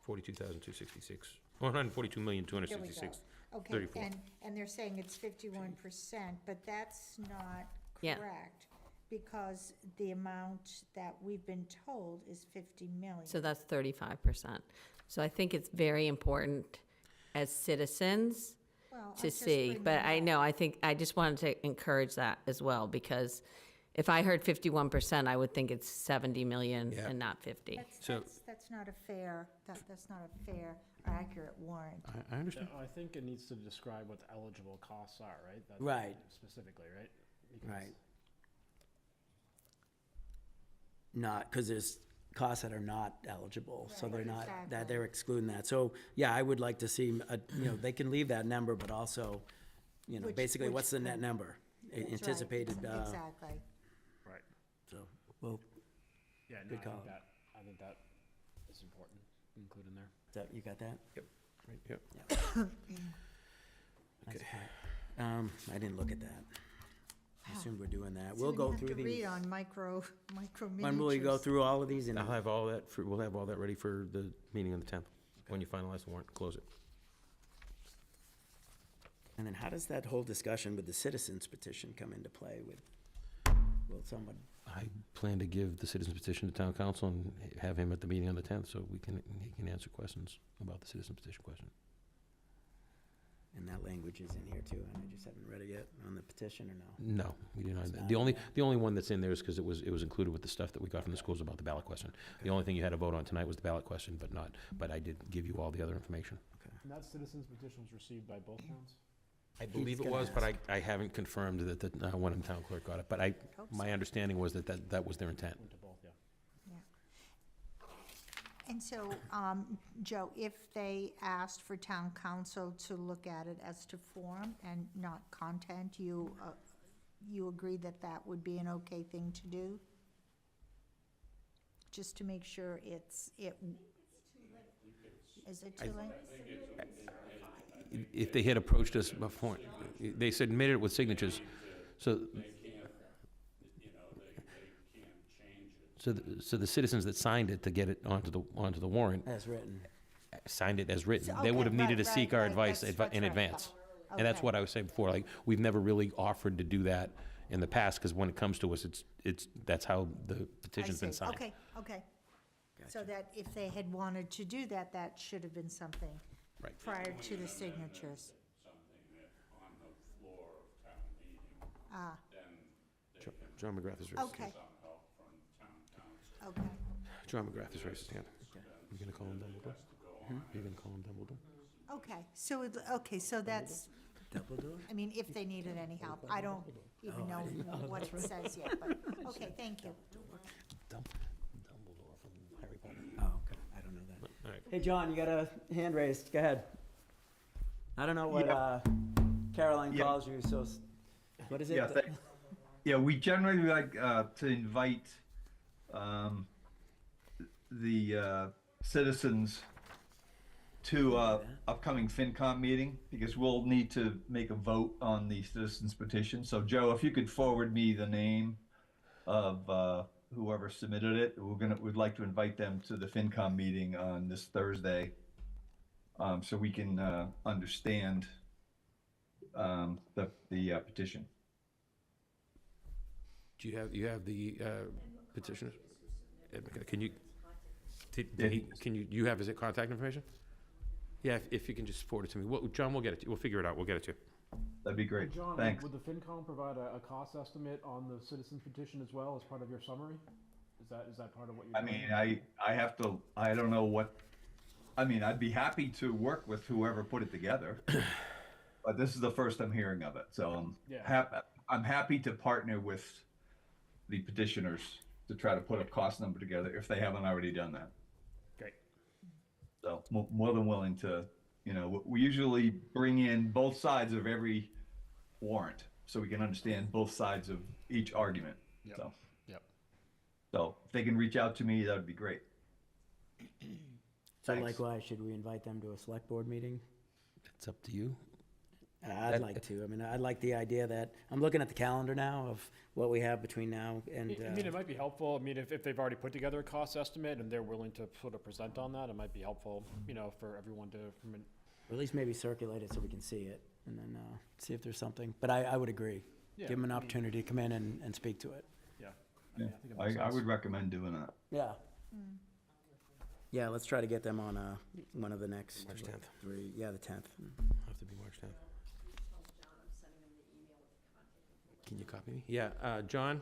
42,266, 142,266. here we go. Okay, 34. and they're saying it's 51%, but that's not Yeah. correct, because the amount that we've been told is 50 million. So that's 35%. So I think it's very important as citizens Well, I to just see, bring but that I up. know, I just wanted to encourage that as well, because if I heard 51%, I would think it's 70 million Yeah. and not 50. So- That's not a fair, that's not a fair, accurate warrant. I understand. I think it needs to describe what the eligible costs are, right? That's Right. Specifically, right? Because- Right. Not, because there's costs that are not eligible, so they're Right, not, that exactly. they're excluding that. So, yeah, I would like to see, they can leave that number, but also, Which- basically, which what's the net would- number? That's right, Anticipated, Exactly. Right. so, well, Yeah, no, Good I call. think that is important, include in there. you got that? Right, yep. That's fine. I didn't look at that. I assumed we're doing that. So We'll you go have through to these. read on micro When will we go miniatures. through all of these? And I'll have all that, we'll have all that ready for the meeting on the 10th, when you finalize the warrant, close it. And then how does that whole discussion with the citizens petition come into play with, will someone, I plan to give the citizen's petition to town council and have him at the meeting on the 10th, so he can answer questions about the citizen's petition question. And that language is in here too, and I just haven't read it yet on the petition or no? No, we do not. It's not The in only one that's in there is because it was included with the stuff that we got from the schools about the ballot question. The only thing you had to vote on tonight was the ballot question, but I did give you all the other information. And that citizens petition was received by both towns? I believe it gonna was, but I haven't confirmed that the one in town clerk got it. But Hope my understanding was that was their intent. Went to both, yeah. And so, Joe, if they asked for town council to look at it as to form and not content, you agree that that would be an okay thing to do? Just to make sure is it too late? If they had approached us before, they submitted it with signatures, so. So the citizens that signed it to get it onto the warrant As written. signed it as written. So, They would have okay, needed to right, seek our right, advice that's what in I advance. thought. And that's Okay. what I was saying before, like, we've never really offered to do that in the past, because when it comes to us, that's how the I petition's been see. signed. Okay. So that if they had wanted to do that, that should have been something Right. prior to the signatures. Ah, John McGrath is raised. okay. Okay. John McGrath is raised his hand. You gonna call him Dumbledore? You gonna call him Dumbledore? Okay, so that's, Dumbledore? I mean, if they needed any help, I don't even know what it says yet, but, okay, thank you. Dumbledore from Harry Potter. Oh, okay, I don't know that. All right. Hey, John, you got a hand raised, go ahead. I don't know what, Caroline Yeah. calls you, so, what is it? Yeah, thanks. Yeah, we generally like to invite the citizens to upcoming FinCom meeting, because we'll need to make a vote on the citizens petition. So Joe, if you could forward me the name of whoever submitted it, we'd like to invite them to the FinCom meeting on this Thursday, so we can understand the petition. Do you have the petitioners? Can you, you have his contact information? Yeah, if you can just forward it to me. John, we'll get it to you. We'll figure it out. We'll get it to you. That'd be great. John, Thanks. would the FinCom provide a cost estimate on the citizens petition as well as part of your summary? Is that part of what you're I doing? mean, I don't know what, I mean, I'd be happy to work with whoever put it together, but this is the first I'm hearing of it, so I'm happy to partner with the petitioners to try to put a cost number together if they haven't already done that. Great. So more than willing to, we usually bring in both sides of every warrant so we can understand both sides of each argument. Yep. So. Yep. So if they can reach out to me, that would be great. So Thanks. likewise, should we invite them to a select board meeting? It's up to you. I'd like to. I mean, I like the idea that, I'm looking at the calendar now of what we have between now and, I mean, it might be helpful, I mean, if they've already put together a cost estimate and they're willing to sort of present on that, it might be helpful, for everyone to, or at least maybe circulate it so we can see it, and then see if there's something. But I would agree. Yeah, Give them an I mean- opportunity to come in and speak to it. yeah. Yeah, I think it makes I sense. would recommend doing that. Yeah. Yeah, let's try to get them on one of the next March 10th. three, yeah, the 10th. Have to be March 10th. Can you copy me? Yeah, John,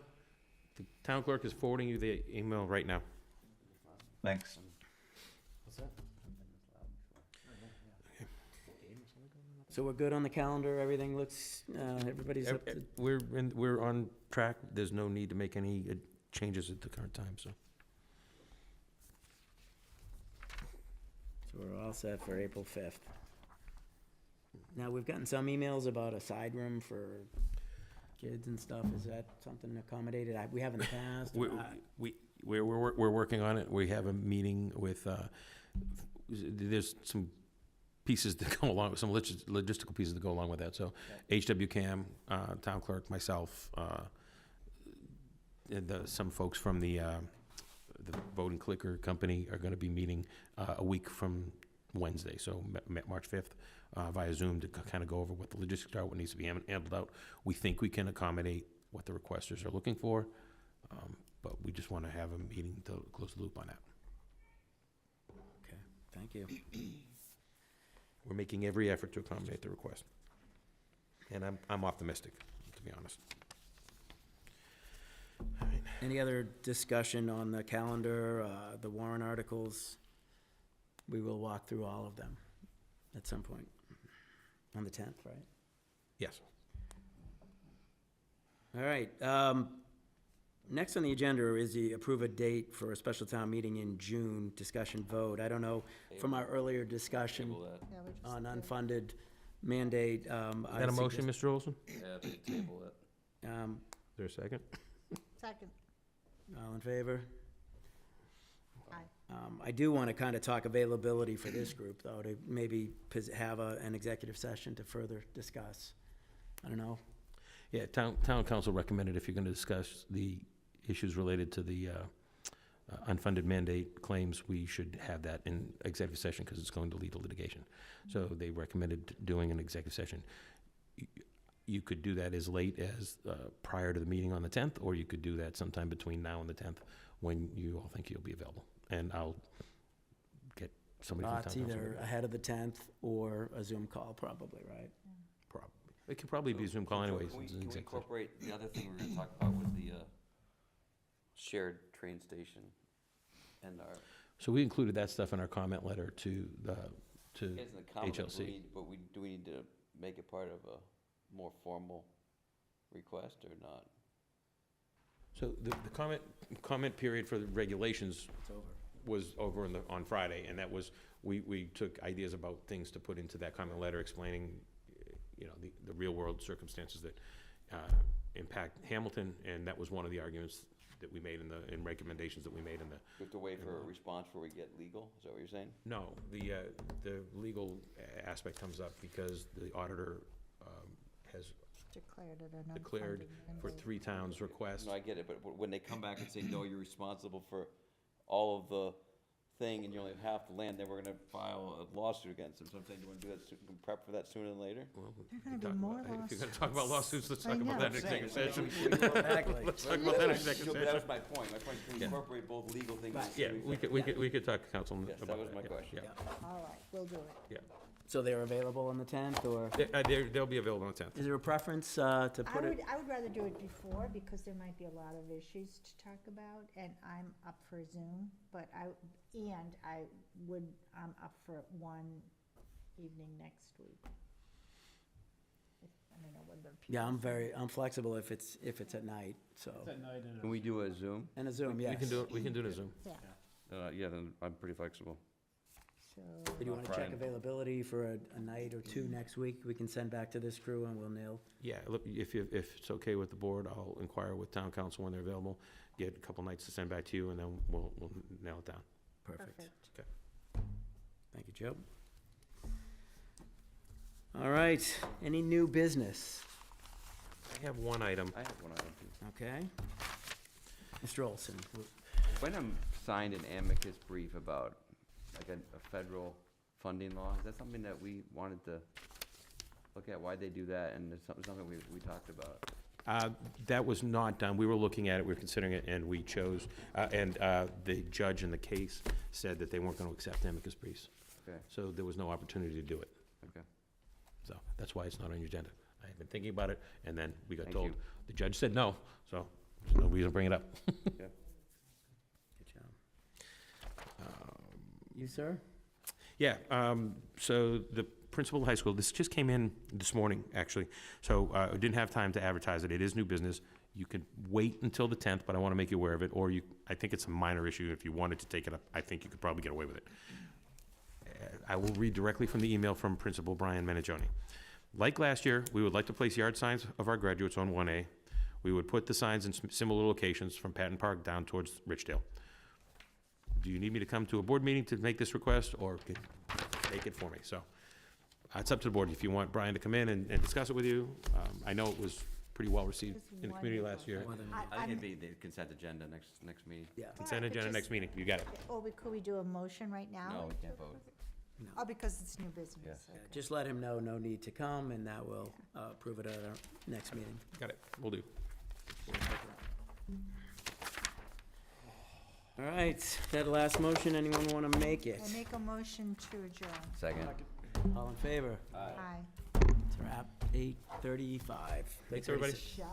the town clerk is forwarding you the email right now. Thanks. So we're good on the calendar, everything looks, everybody's up to, We're on track. There's no need to make any changes at the current time, so. so we're all set for April 5th. Now, we've gotten some emails about a side room for kids and stuff. Is that something accommodated? We have in the past. We're working on it. We have a meeting with, there's some pieces that go along, some logistical pieces that go along with that. So HWCAM, town clerk, myself, and some folks from the voting clicker company are going to be meeting a week from Wednesday, so March 5th, via Zoom to kind of go over what the logistics are, what needs to be handled out. We think we can accommodate what the requesters are looking for, but we just want to have a meeting to close the loop on that. Okay, thank you. We're making every effort to accommodate the request. And I'm optimistic, to be honest. Any other discussion on the calendar, the warrant articles? We will walk through all of them at some point. On the 10th, right? Yes. All right. Next on the agenda is the approve a date for a special town meeting in June, discussion vote. I don't know, from our earlier discussion Table that. Yeah, we just on did. unfunded mandate. Is that a motion, Mr. Olson? Yeah, they table it. Is there a second? Second. All in favor? Aye. I do want to kind of talk availability for this group, though, to maybe have an executive session to further discuss. I don't know. Yeah, town council recommended if you're going to discuss the issues related to the unfunded mandate claims, we should have that in executive session because it's going to lead to litigation. So they recommended doing an executive session. You could do that as late as prior to the meeting on the 10th, or you could do that sometime between now and the 10th when you all think you'll be available. And I'll get somebody from town Thoughts council. either ahead of the 10th or a Zoom call, probably, right? Probably. It could probably be a Zoom call anyways. Can we It's an executive session. incorporate, the other thing we were gonna talk about was the shared train station and our, So we included that stuff in our comment letter to it's in the comment, but HLC. do we need to make it part of a more formal request or not? So the comment period for the regulations It's over. was over on Friday, and that was, we took ideas about things to put into that comment letter explaining, the real-world circumstances that impact Hamilton, and that was one of the arguments that we made in recommendations that we made in the. We have to wait for a response before we get legal, is that what you're saying? No, the legal aspect comes up because the auditor has Declared it an declared unfunded for mandate. 3 towns requests. No, I get it, but when they come back and say, no, you're responsible for all of the thing and you only have half the land, then we're gonna file a lawsuit against them. So I'm saying, do you wanna do that, can prep for that sooner than later? Well, we There are can gonna talk be more about- If you're gonna talk about lawsuits, let's I talk about know. that in executive session. Exactly. Let's talk about that in executive But that session. was my point. My point is, can we Yeah. incorporate both legal things? Right. and Yeah, executive we could talk to council about Yes, that. that was my yeah, question. Yeah, All right, we'll do it. yeah. So they're available on the 10th, or They'll be available on the 10th. is there a preference to put it? I would rather do it before because there might be a lot of issues to talk about, and I'm up for Zoom, but I'm up for one evening next week. I don't know whether. Yeah, I'm flexible if it's at night, so. Can we do a Zoom? And a Zoom, yes. We can do it in Zoom. Yeah, Yeah, then I'm pretty flexible. so, Do you want to check availability for a night or two next week? We can send back to this crew and we'll nail. Yeah, look, if it's okay with the board, I'll inquire with town council when they're available, get a couple nights to send back to you, and then we'll nail it down. Perfect. perfect. Thank you, Joe. All right, any new business? I have one item. I have one item too. Okay. Mr. Olson, Wenham signed an amicus brief about like a federal funding law. Is that something that we wanted to look at? Why'd they do that? And it's something we talked about. That was not done. We were looking at it, we were considering it, and we chose, the judge in the case said that they weren't going to accept amicus briefs. Okay, So there was no opportunity to do it. okay. So that's why it's not on your agenda. I had been thinking about it, and then we got Thank told, you. the judge said no, so there's no reason to bring it up. good job. You, sir? Yeah, so the principal of the high school, this just came in this morning, actually, so I didn't have time to advertise it. It is new business. You could wait until the 10th, but I want to make you aware of it, or I think it's a minor issue. If you wanted to take it up, I think you could probably get away with it. I will read directly from the email from Principal Brian Menagione. Like last year, we would like to place yard signs of our graduates on 1A. We would put the signs in similar locations from Patton Park down towards Richdale. Do you need me to come to a board meeting to make this request, or can you make it for me? So it's up to the board if you want Brian to come in and discuss it with you. I know it was pretty well received in the community last year. More than- I think it'd be the consent agenda next meeting. Yeah. Consent agenda just- next meeting, you got it. Or could we do a motion right now? No, we can't vote. Oh, because it's new business. Yes. okay. Just let him know, no need to come, and that will approve it at our next meeting. Got it, we will do. All right, that last motion, anyone want to make it? I make a motion to adjourn. Second. All in favor? Aye. It's a wrap, 8:35. Thanks, everybody. Shaw.